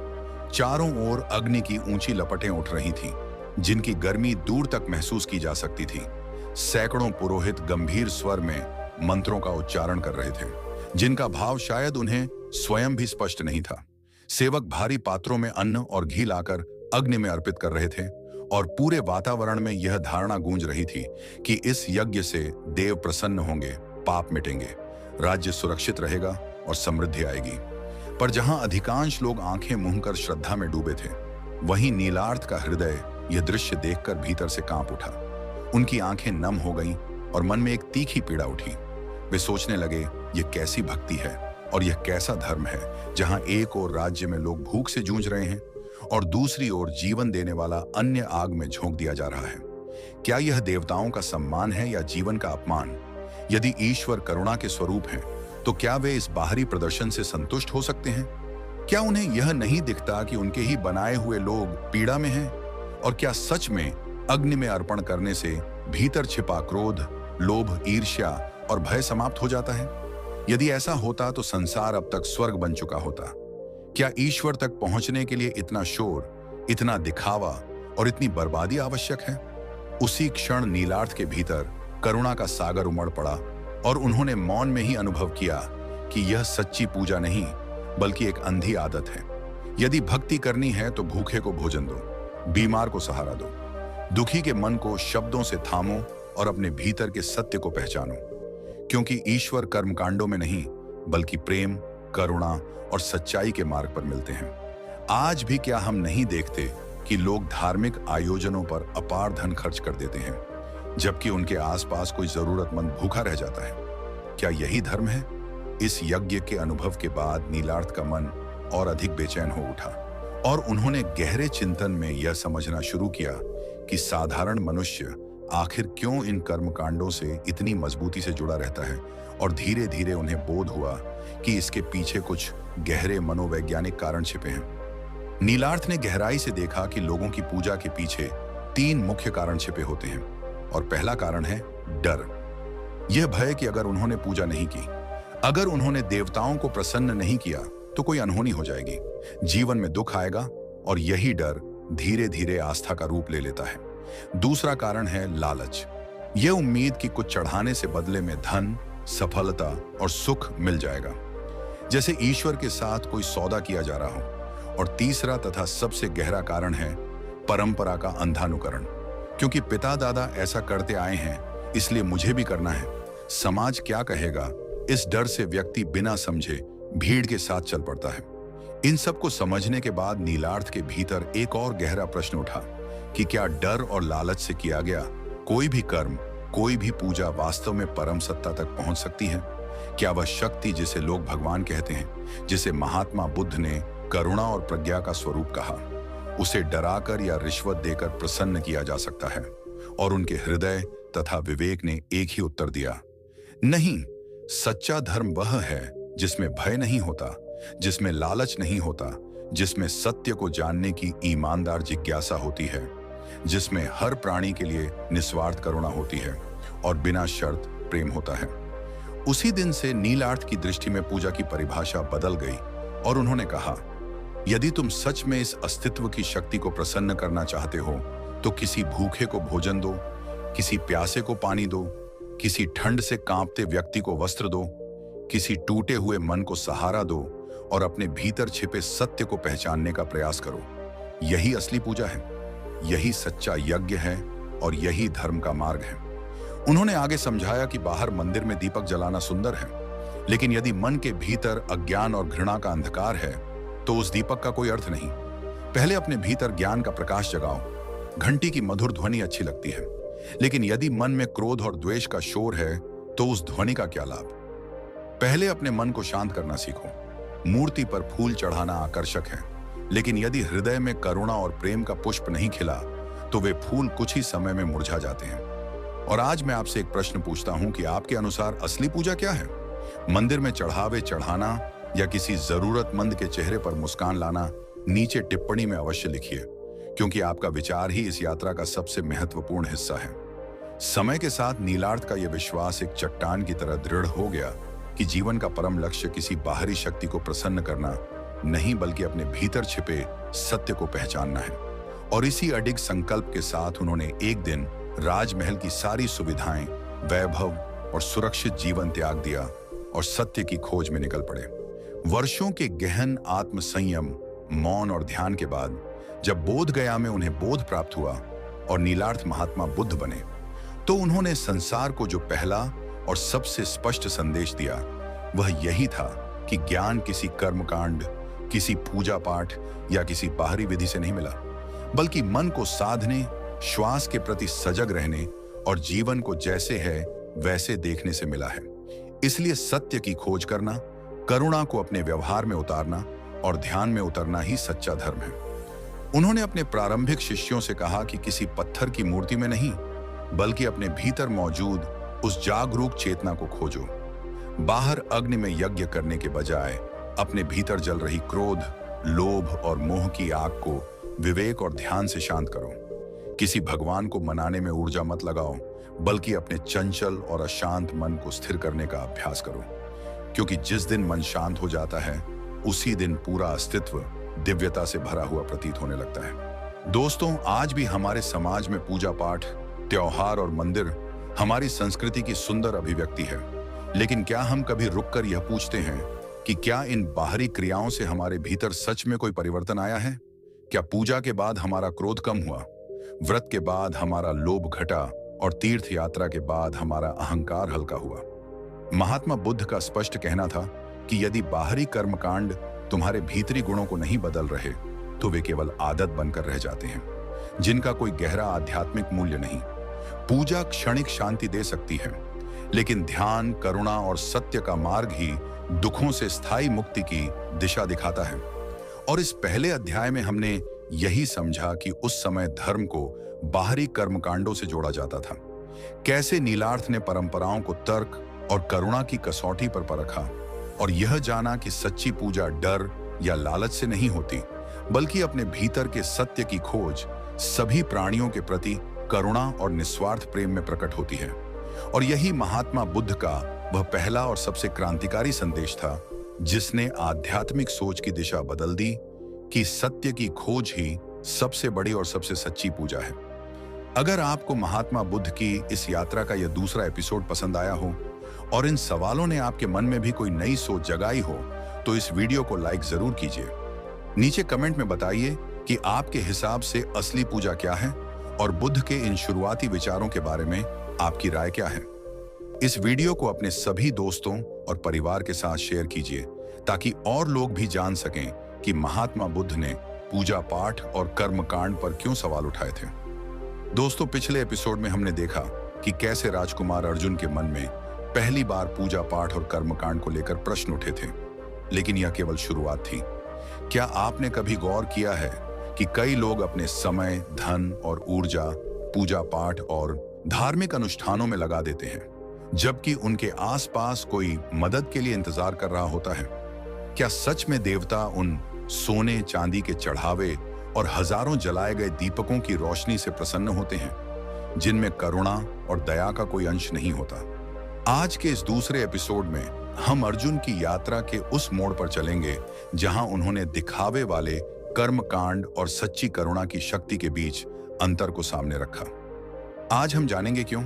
चारों ओर अग्नि की ऊंची लपटें उठ रही थीं, जिनकी गर्मी दूर तक महसूस की जा सकती थी। सैकड़ों पुरोहित गंभीर स्वर में मंत्रों का उच्चारण कर रहे थे, जिनका भाव शायद उन्हें स्वयं भी स्पष्ट नहीं था। सेवक भारी पात्रों में अन्न और घी लाकर अग्नि में अर्पित कर रहे थे, और पूरे वातावरण में यह धारणा गूंज रही थी कि इस यज्ञ से देव प्रसन्न होंगे, पाप मिटेंगे, राज्य सुरक्षित रहेगा और समृद्धि आएगी। पर जहां अधिकांश लोग आंखें मूंदकर श्रद्धा में डूबे थे, वहीं नीलार्थ का हृदय यह दृश्य देखकर भीतर से कांप उठा। उनकी आंखें नम हो गईं और मन में एक तीखी पीड़ा उठी। वे सोचने लगे, यह कैसी भक्ति है और यह कैसा धर्म है, जहां एक ओर राज्य में लोग भूख से जूझ रहे हैं और दूसरी ओर जीवन देने वाला अन्य आग में झोंक दिया जा रहा है। क्या यह देवताओं का सम्मान है या जीवन का अपमान? यदि ईश्वर करुणा के स्वरूप हैं, तो क्या वे इस बाहरी प्रदर्शन से संतुष्ट हो सकते हैं? क्या उन्हें यह नहीं दिखता कि उनके ही बनाए हुए लोग पीड़ा में हैं? और क्या सच में अग्नि में अर्पण करने से भीतर छिपा क्रोध, लोभ, ईर्ष्या और भय समाप्त हो जाता है? यदि ऐसा होता तो संसार अब तक स्वर्ग बन चुका होता। क्या ईश्वर तक पहुंचने के लिए इतना शोर, इतना दिखावा और इतनी बर्बादी आवश्यक है? उसी क्षण नीलार्थ के भीतर करुणा का सागर उमड़ पड़ा और उन्होंने मौन में ही अनुभव किया कि यह सच्ची पूजा नहीं बल्कि एक अंधी आदत है। यदि भक्ति करनी है तो भूखे को भोजन दो, बीमार को सहारा दो, दुखी के मन को शब्दों से थामो और अपने भीतर के सत्य को पहचानो। क्योंकि ईश्वर कर्मकांडों में नहीं बल्कि प्रेम, करुणा और सच्चाई के मार्ग पर मिलते हैं। आज भी क्या हम नहीं देखते कि लोग धार्मिक आयोजनों पर अपार धन खर्च कर देते हैं, जबकि उनके आसपास कोई जरूरतमंद भूखा रह जाता है? क्या यही धर्म है? इस यज्ञ के अनुभव के बाद नीलार्थ का मन और अधिक बेचैन हो उठा और उन्होंने गहरे चिंतन में यह समझना शुरू किया कि साधारण मनुष्य आखिर क्यों इन कर्मकांडों से इतनी मजबूती से जुड़ा रहता है। और धीरे धीरे उन्हें बोध हुआ कि इसके पीछे कुछ गहरे मनोवैज्ञानिक कारण छिपे हैं। नीलार्थ ने गहराई से देखा कि लोगों की पूजा के पीछे 3 मुख्य कारण छिपे होते हैं। और पहला कारण है डर। यह भय कि अगर उन्होंने पूजा नहीं की, अगर उन्होंने देवताओं को प्रसन्न नहीं किया, तो कोई अनहोनी हो जाएगी, जीवन में दुख आएगा। और यही डर धीरे धीरे आस्था का रूप ले लेता है। दूसरा कारण है लालच। यह उम्मीद कि कुछ चढ़ाने से बदले में धन, सफलता और सुख मिल जाएगा, जैसे ईश्वर के साथ कोई सौदा किया जा रहा हो। और तीसरा तथा सबसे गहरा कारण है परंपरा का अंधानुकरण। क्योंकि पिता दादा ऐसा करते आए हैं, इसलिए मुझे भी करना है। समाज क्या कहेगा, इस डर से व्यक्ति बिना समझे भीड़ के साथ चल पड़ता है। इन सब को समझने के बाद नीलार्थ के भीतर एक और गहरा प्रश्न उठा कि क्या डर और लालच से किया गया कोई भी कर्म, कोई भी पूजा वास्तव में परम सत्ता तक पहुंच सकती है? क्या वह शक्ति जिसे लोग भगवान कहते हैं, जिसे महात्मा बुद्ध ने करुणा और प्रज्ञा का स्वरूप कहा, उसे डराकर या रिश्वत देकर प्रसन्न किया जा सकता है? और उनके हृदय तथा विवेक ने एक ही उत्तर दिया, नहीं। सच्चा धर्म वह है जिसमें भय नहीं होता, जिसमें लालच नहीं होता, जिसमें सत्य को जानने की ईमानदार जिज्ञासा होती है, जिसमें हर प्राणी के लिए निस्वार्थ करुणा होती है और बिना शर्त प्रेम होता है। उसी दिन से नीलार्थ की दृष्टि में पूजा की परिभाषा बदल गई और उन्होंने कहा, यदि तुम सच में इस अस्तित्व की शक्ति को प्रसन्न करना चाहते हो तो किसी भूखे को भोजन दो, किसी प्यासे को पानी दो, किसी ठंड से कांपते व्यक्ति को वस्त्र दो, किसी टूटे हुए मन को सहारा दो और अपने भीतर छिपे सत्य को पहचानने का प्रयास करो। यही असली पूजा है, यही सच्चा यज्ञ है और यही धर्म का मार्ग है। उन्होंने आगे समझाया कि बाहर मंदिर में दीपक जलाना सुंदर है, लेकिन यदि मन के भीतर अज्ञान और घृणा का अंधकार है तो उस दीपक का कोई अर्थ नहीं। पहले अपने भीतर ज्ञान का प्रकाश जगाओ। घंटी की मधुर ध्वनि अच्छी लगती है, लेकिन यदि मन में क्रोध और द्वेष का शोर है तो उस ध्वनि का क्या लाभ? पहले अपने मन को शांत करना सीखो। मूर्ति पर फूल चढ़ाना आकर्षक है, लेकिन यदि हृदय में करुणा और प्रेम का पुष्प नहीं खिला तो वे फूल कुछ ही समय में मुरझा जाते हैं। और आज मैं आपसे एक प्रश्न पूछता हूं कि आपके अनुसार असली पूजा क्या है? मंदिर में चढ़ावे चढ़ाना या किसी जरूरतमंद के चेहरे पर मुस्कान लाना? नीचे टिप्पणी में अवश्य लिखिए, क्योंकि आपका विचार ही इस यात्रा का सबसे महत्वपूर्ण हिस्सा है। समय के साथ नीलार्थ का यह विश्वास एक चट्टान की तरह दृढ़ हो गया कि जीवन का परम लक्ष्य किसी बाहरी शक्ति को प्रसन्न करना नहीं, बल्कि अपने भीतर छिपे सत्य को पहचानना है। और इसी अडिग संकल्प के साथ उन्होंने एक दिन राजमहल की सारी सुविधाएं, वैभव और सुरक्षित जीवन त्याग दिया और सत्य की खोज में निकल पड़े। वर्षों के गहन आत्म संयम, मौन और ध्यान के बाद जब बोध गया में उन्हें बोध प्राप्त हुआ और नीलार्थ महात्मा बुद्ध बने, तो उन्होंने संसार को जो पहला और सबसे स्पष्ट संदेश दिया वह यही था कि ज्ञान किसी कर्मकांड, किसी पूजा पाठ या किसी बाहरी विधि से नहीं मिला, बल्कि मन को साधने, श्वास के प्रति सजग रहने और जीवन को जैसे है वैसे देखने से मिला है। इसलिए सत्य की खोज करना, करुणा को अपने व्यवहार में उतारना और ध्यान में उतरना ही सच्चा धर्म है। उन्होंने अपने प्रारंभिक शिष्यों से कहा कि किसी पत्थर की मूर्ति में नहीं, बल्कि अपने भीतर मौजूद उस जागरूक चेतना को खोजो। बाहर अग्नि में यज्ञ करने के बजाय अपने भीतर जल रही क्रोध, लोभ और मोह की आग को विवेक और ध्यान से शांत करो। किसी भगवान को मनाने में ऊर्जा मत लगाओ, बल्कि अपने चंचल और अशांत मन को स्थिर करने का अभ्यास करो, क्योंकि जिस दिन मन शांत हो जाता है उसी दिन पूरा अस्तित्व दिव्यता से भरा हुआ प्रतीत होने लगता है। दोस्तों, आज भी हमारे समाज में पूजा पाठ, त्योहार और मंदिर हमारी संस्कृति की सुंदर अभिव्यक्ति है, लेकिन क्या हम कभी रुककर यह पूछते हैं कि क्या इन बाहरी क्रियाओं से हमारे भीतर सच में कोई परिवर्तन आया है? क्या पूजा के बाद हमारा क्रोध कम हुआ, व्रत के बाद हमारा लोभ घटा और तीर्थ यात्रा के बाद हमारा अहंकार हल्का हुआ? महात्मा बुद्ध का स्पष्ट कहना था कि यदि बाहरी कर्मकांड तुम्हारे भीतरी गुणों को नहीं बदल रहे तो वे केवल आदत बनकर रह जाते हैं, जिनका कोई गहरा आध्यात्मिक मूल्य नहीं। पूजा क्षणिक शांति दे सकती है, लेकिन ध्यान, करुणा और सत्य का मार्ग ही दुखों से स्थायी मुक्ति की दिशा दिखाता है। और इस पहले अध्याय में हमने यही समझा कि उस समय धर्म को बाहरी कर्मकांडों से जोड़ा जाता था। कैसे नीलार्थ ने परंपराओं को तर्क और करुणा की कसौटी पर परखा और यह जाना कि सच्ची पूजा डर या लालच से नहीं होती, बल्कि अपने भीतर के सत्य की खोज सभी प्राणियों के प्रति करुणा और निस्वार्थ प्रेम में प्रकट होती है। और यही महात्मा बुद्ध का वह पहला और सबसे क्रांतिकारी संदेश था जिसने आध्यात्मिक सोच की दिशा बदल दी कि सत्य की खोज ही सबसे बड़ी और सबसे सच्ची पूजा है। अगर आपको महात्मा बुद्ध की इस यात्रा का यह दूसरा एपिसोड पसंद आया हो और इन सवालों ने आपके मन में भी कोई नई सोच जगाई हो, तो इस वीडियो को लाइक जरूर कीजिए। नीचे कमेंट में बताइए कि आपके हिसाब से असली पूजा क्या है और बुद्ध के इन शुरुआती विचारों के बारे में आपकी राय क्या है। इस वीडियो को अपने सभी दोस्तों और परिवार के साथ शेयर कीजिए ताकि और लोग भी जान सकें कि महात्मा बुद्ध ने पूजा पाठ और कर्मकांड पर क्यों सवाल उठाए थे। दोस्तों, पिछले एपिसोड में हमने देखा कि कैसे राजकुमार अर्जुन के मन में पहली बार पूजा पाठ और कर्मकांड को लेकर प्रश्न उठे थे, लेकिन यह केवल शुरुआत थी। क्या आपने कभी गौर किया है कि कई लोग अपने समय, धन और ऊर्जा पूजा पाठ और धार्मिक अनुष्ठानों में लगा देते हैं, जबकि उनके आसपास कोई मदद के लिए इंतजार कर रहा होता है। क्या सच में देवता उन सोने चांदी के चढ़ावे और हजारों जलाए गए दीपकों की रोशनी से प्रसन्न होते हैं, जिनमें करुणा और दया का कोई अंश नहीं होता? आज के इस दूसरे एपिसोड में हम अर्जुन की यात्रा के उस मोड़ पर चलेंगे जहां उन्होंने दिखावे वाले कर्मकांड और सच्ची करुणा की शक्ति के बीच अंतर को सामने रखा। आज हम जानेंगे क्यों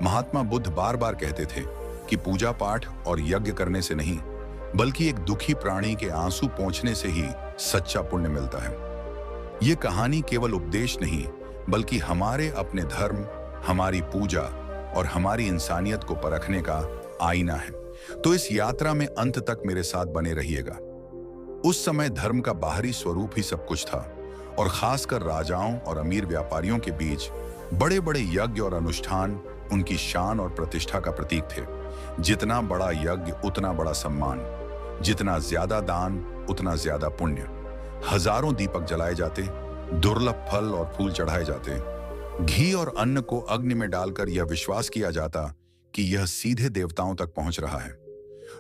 महात्मा बुद्ध बार बार कहते थे कि पूजा पाठ और यज्ञ करने से नहीं, बल्कि एक दुखी प्राणी के आंसू पोंछने से ही सच्चा पुण्य मिलता है। ये कहानी केवल उपदेश नहीं, बल्कि हमारे अपने धर्म, हमारी पूजा और हमारी इंसानियत को परखने का आईना है। तो इस यात्रा में अंत तक मेरे साथ बने रहिएगा। उस समय धर्म का बाहरी स्वरूप ही सब कुछ था और खासकर राजाओं और अमीर व्यापारियों के बीच बड़े बड़े यज्ञ और अनुष्ठान उनकी शान और प्रतिष्ठा का प्रतीक थे। जितना बड़ा यज्ञ उतना बड़ा सम्मान, जितना ज्यादा दान उतना ज्यादा पुण्य। हजारों दीपक जलाए जाते, दुर्लभ फल और फूल चढ़ाए जाते, घी और अन्न को अग्नि में डालकर यह विश्वास किया जाता कि यह सीधे देवताओं तक पहुंच रहा है।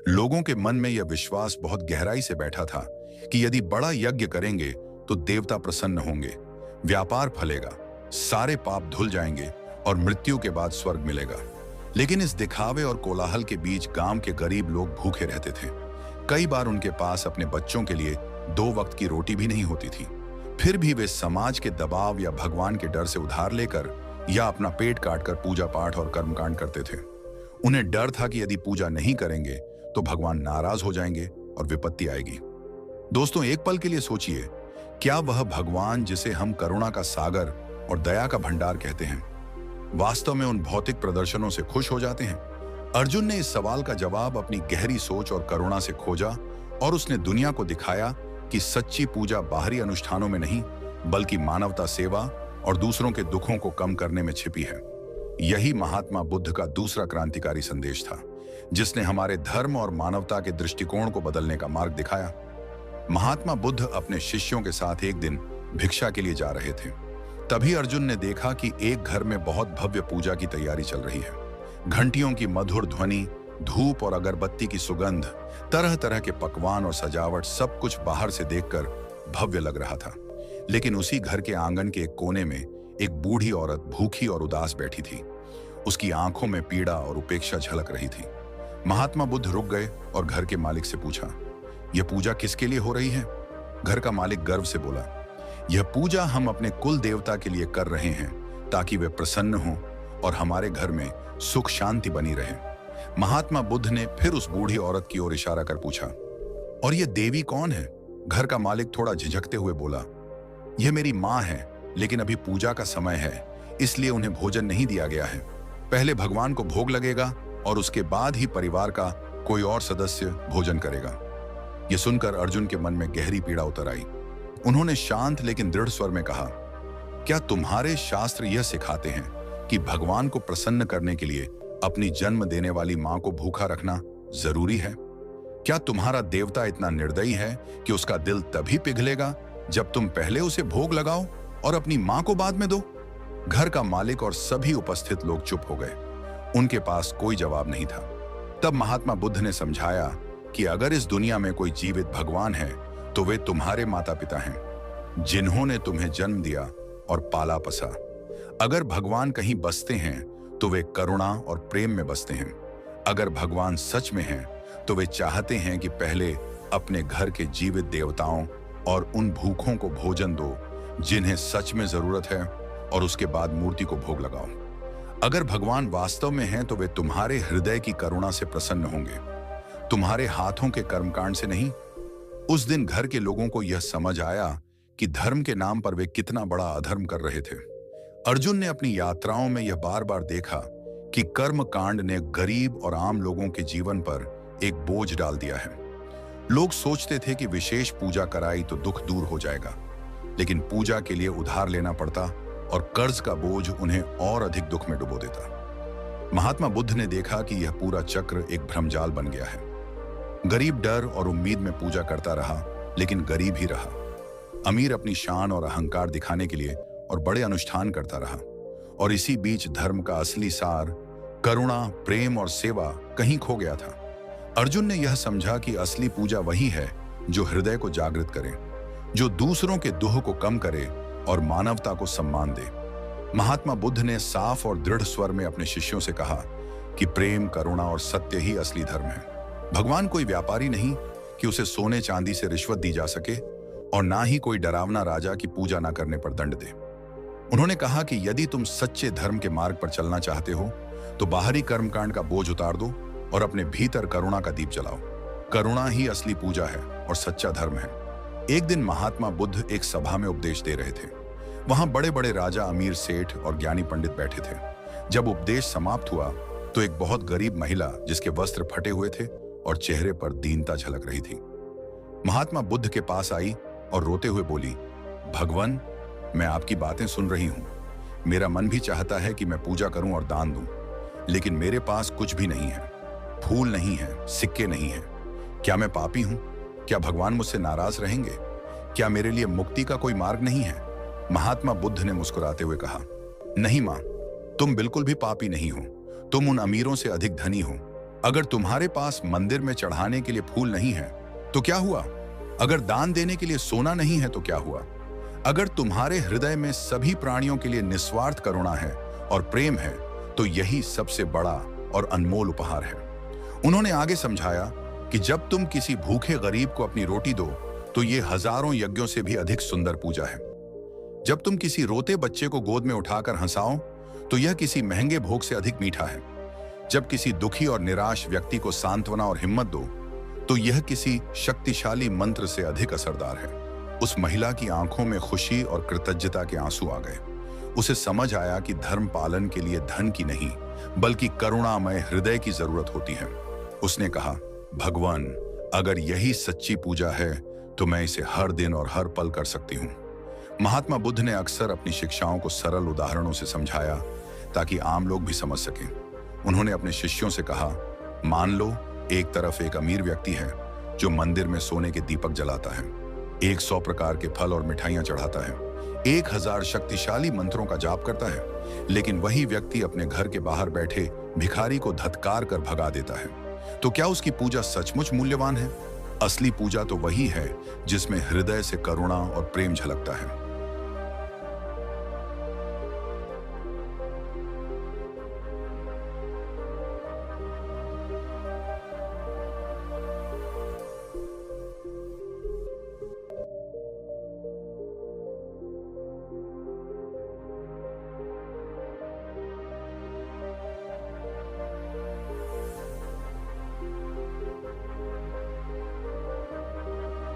लोगों के मन में यह विश्वास बहुत गहराई से बैठा था कि यदि बड़ा यज्ञ करेंगे तो देवता प्रसन्न होंगे, व्यापार फलेगा, सारे पाप धुल जाएंगे और मृत्यु के बाद स्वर्ग मिलेगा। लेकिन इस दिखावे और कोलाहल के बीच गांव के गरीब लोग भूखे रहते थे। कई बार उनके पास अपने बच्चों के लिए 2 वक्त की रोटी भी नहीं होती थी। फिर भी वे समाज के दबाव या भगवान के डर से उधार लेकर या अपना पेट काटकर पूजा पाठ और कर्मकांड करते थे। उन्हें डर था कि यदि पूजा नहीं करेंगे तो भगवान नाराज हो जाएंगे और विपत्ति आएगी। दोस्तों, एक पल के लिए सोचिए, क्या वह भगवान जिसे हम करुणा का सागर और दया का भंडार कहते हैं, वास्तव में उन भौतिक प्रदर्शनों से खुश हो जाते हैं? अर्जुन ने इस सवाल का जवाब अपनी गहरी सोच और करुणा से खोजा और उसने दुनिया को दिखाया कि सच्ची पूजा बाहरी अनुष्ठानों में नहीं, बल्कि मानवता सेवा और दूसरों के दुखों को कम करने में छिपी है। यही महात्मा बुद्ध का दूसरा क्रांतिकारी संदेश था, जिसने हमारे धर्म और मानवता के दृष्टिकोण को बदलने का मार्ग दिखाया। महात्मा बुद्ध अपने शिष्यों के साथ एक दिन भिक्षा के लिए जा रहे थे। तभी अर्जुन ने देखा कि एक घर में बहुत भव्य पूजा की तैयारी चल रही है। घंटियों की मधुर ध्वनि, धूप और अगरबत्ती की सुगंध, तरह तरह के पकवान और सजावट, सब कुछ बाहर से देखकर भव्य लग रहा था। लेकिन उसी घर के आंगन के एक कोने में एक बूढ़ी औरत भूखी और उदास बैठी थी। उसकी आंखों में पीड़ा और उपेक्षा झलक रही थी। महात्मा बुद्ध रुक गए और घर के मालिक से पूछा, यह पूजा किसके लिए हो रही है? घर का मालिक गर्व से बोला, यह पूजा हम अपने कुल देवता के लिए कर रहे हैं ताकि वे प्रसन्न हों और हमारे घर में सुख शांति बनी रहे। महात्मा बुद्ध ने फिर उस बूढ़ी औरत की ओर इशारा कर पूछा, और यह देवी कौन है? घर का मालिक थोड़ा झिझकते हुए बोला, यह मेरी माँ है, लेकिन अभी पूजा का समय है, इसलिए उन्हें भोजन नहीं दिया गया है। पहले भगवान को भोग लगेगा और उसके बाद ही परिवार का कोई और सदस्य भोजन करेगा। यह सुनकर अर्जुन के मन में गहरी पीड़ा उतर आई। उन्होंने शांत लेकिन दृढ़ स्वर में कहा, क्या तुम्हारे शास्त्र यह सिखाते हैं कि भगवान को प्रसन्न करने के लिए अपनी जन्म देने वाली मां को भूखा रखना जरूरी है? क्या तुम्हारा देवता इतना निर्दयी है कि उसका दिल तभी पिघलेगा जब तुम पहले उसे भोग लगाओ और अपनी मां को बाद में दो? घर का मालिक और सभी उपस्थित लोग चुप हो गए। उनके पास कोई जवाब नहीं था। तब महात्मा बुद्ध ने समझाया कि अगर इस दुनिया में कोई जीवित भगवान है तो वे तुम्हारे माता पिता हैं, जिन्होंने तुम्हें जन्म दिया और पाला पसा। अगर भगवान कहीं बसते हैं तो वे करुणा और प्रेम में बसते हैं। अगर भगवान सच में हैं तो वे चाहते हैं कि पहले अपने घर के जीवित देवताओं और उन भूखों को भोजन दो जिन्हें सच में जरूरत है, और उसके बाद मूर्ति को भोग लगाओ। अगर भगवान वास्तव में हैं तो वे तुम्हारे हृदय की करुणा से प्रसन्न होंगे, तुम्हारे हाथों के कर्मकांड से नहीं। उस दिन घर के लोगों को यह समझ आया कि धर्म के नाम पर वे कितना बड़ा अधर्म कर रहे थे। अर्जुन ने अपनी यात्राओं में यह बार बार देखा कि कर्म कांड ने गरीब और आम लोगों के जीवन पर एक बोझ डाल दिया है। लोग सोचते थे कि विशेष पूजा कराई तो दुख दूर हो जाएगा, लेकिन पूजा के लिए उधार लेना पड़ता और कर्ज का बोझ उन्हें और अधिक दुख में डुबो देता। महात्मा बुद्ध ने देखा कि यह पूरा चक्र एक भ्रमजाल बन गया है। गरीब डर और उम्मीद में पूजा करता रहा, लेकिन गरीब ही रहा। अमीर अपनी शान और अहंकार दिखाने के लिए और बड़े अनुष्ठान करता रहा, और इसी बीच धर्म का असली सार, करुणा, प्रेम और सेवा कहीं खो गया था। अर्जुन ने यह समझा कि असली पूजा वही है जो हृदय को जागृत करे, जो दूसरों के दुख को कम करे और मानवता को सम्मान दे। महात्मा बुद्ध ने साफ और दृढ़ स्वर में अपने शिष्यों से कहा कि प्रेम, करुणा और सत्य ही असली धर्म है। भगवान कोई व्यापारी नहीं कि उसे सोने चांदी से रिश्वत दी जा सके, और ना ही कोई डरावना राजा की पूजा ना करने पर दंड दे। उन्होंने कहा कि यदि तुम सच्चे धर्म के मार्ग पर चलना चाहते हो तो बाहरी कर्मकांड का बोझ उतार दो और अपने भीतर करुणा का दीप जलाओ। करुणा ही असली पूजा है और सच्चा धर्म है। एक दिन महात्मा बुद्ध एक सभा में उपदेश दे रहे थे। वहां बड़े बड़े राजा, अमीर, सेठ और ज्ञानी पंडित बैठे थे। जब उपदेश समाप्त हुआ तो एक बहुत गरीब महिला, जिसके वस्त्र फटे हुए थे और चेहरे पर दीनता झलक रही थी, महात्मा बुद्ध के पास आई और रोते हुए बोली, भगवान, मैं आपकी बातें सुन रही हूं। मेरा मन भी चाहता है कि मैं पूजा करूं और दान दूं, लेकिन मेरे पास कुछ भी नहीं है। फूल नहीं है, सिक्के नहीं है। क्या मैं पापी हूं? क्या भगवान मुझसे नाराज रहेंगे? क्या मेरे लिए मुक्ति का कोई मार्ग नहीं है? महात्मा बुद्ध ने मुस्कुराते हुए कहा, नहीं मां, तुम बिल्कुल भी पापी नहीं हो। तुम उन अमीरों से अधिक धनी हो। अगर तुम्हारे पास मंदिर में चढ़ाने के लिए फूल नहीं है तो क्या हुआ? अगर दान देने के लिए सोना नहीं है तो क्या हुआ? अगर तुम्हारे हृदय में सभी प्राणियों के लिए निस्वार्थ करुणा है और प्रेम है तो यही सबसे बड़ा और अनमोल उपहार है। उन्होंने आगे समझाया कि जब तुम किसी भूखे गरीब को अपनी रोटी दो तो ये हजारों यज्ञों से भी अधिक सुंदर पूजा है। जब तुम किसी रोते बच्चे को गोद में उठाकर हंसाओ तो यह किसी महंगे भोग से अधिक मीठा है। जब किसी दुखी और निराश व्यक्ति को सांत्वना और हिम्मत दो तो यह किसी शक्तिशाली मंत्र से अधिक असरदार है। उस महिला की आंखों में खुशी और कृतज्ञता के आंसू आ गए। उसे समझ आया कि धर्म पालन के लिए धन की नहीं बल्कि करुणामय हृदय की जरूरत होती है। उसने कहा, भगवान, अगर यही सच्ची पूजा है तो मैं इसे हर दिन और हर पल कर सकती हूँ। महात्मा बुद्ध ने अक्सर अपनी शिक्षाओं को सरल उदाहरणों से समझाया ताकि आम लोग भी समझ सकें। उन्होंने अपने शिष्यों से कहा, मान लो एक तरफ एक अमीर व्यक्ति है जो मंदिर में सोने के दीपक जलाता है, 100 प्रकार के फल और मिठाइयां चढ़ाता है, 1000 शक्तिशाली मंत्रों का जाप करता है, लेकिन वही व्यक्ति अपने घर के बाहर बैठे भिखारी को धत्कार कर भगा देता है। तो क्या उसकी पूजा सचमुच मूल्यवान है? असली पूजा तो वही है जिसमें हृदय से करुणा और प्रेम झलकता है।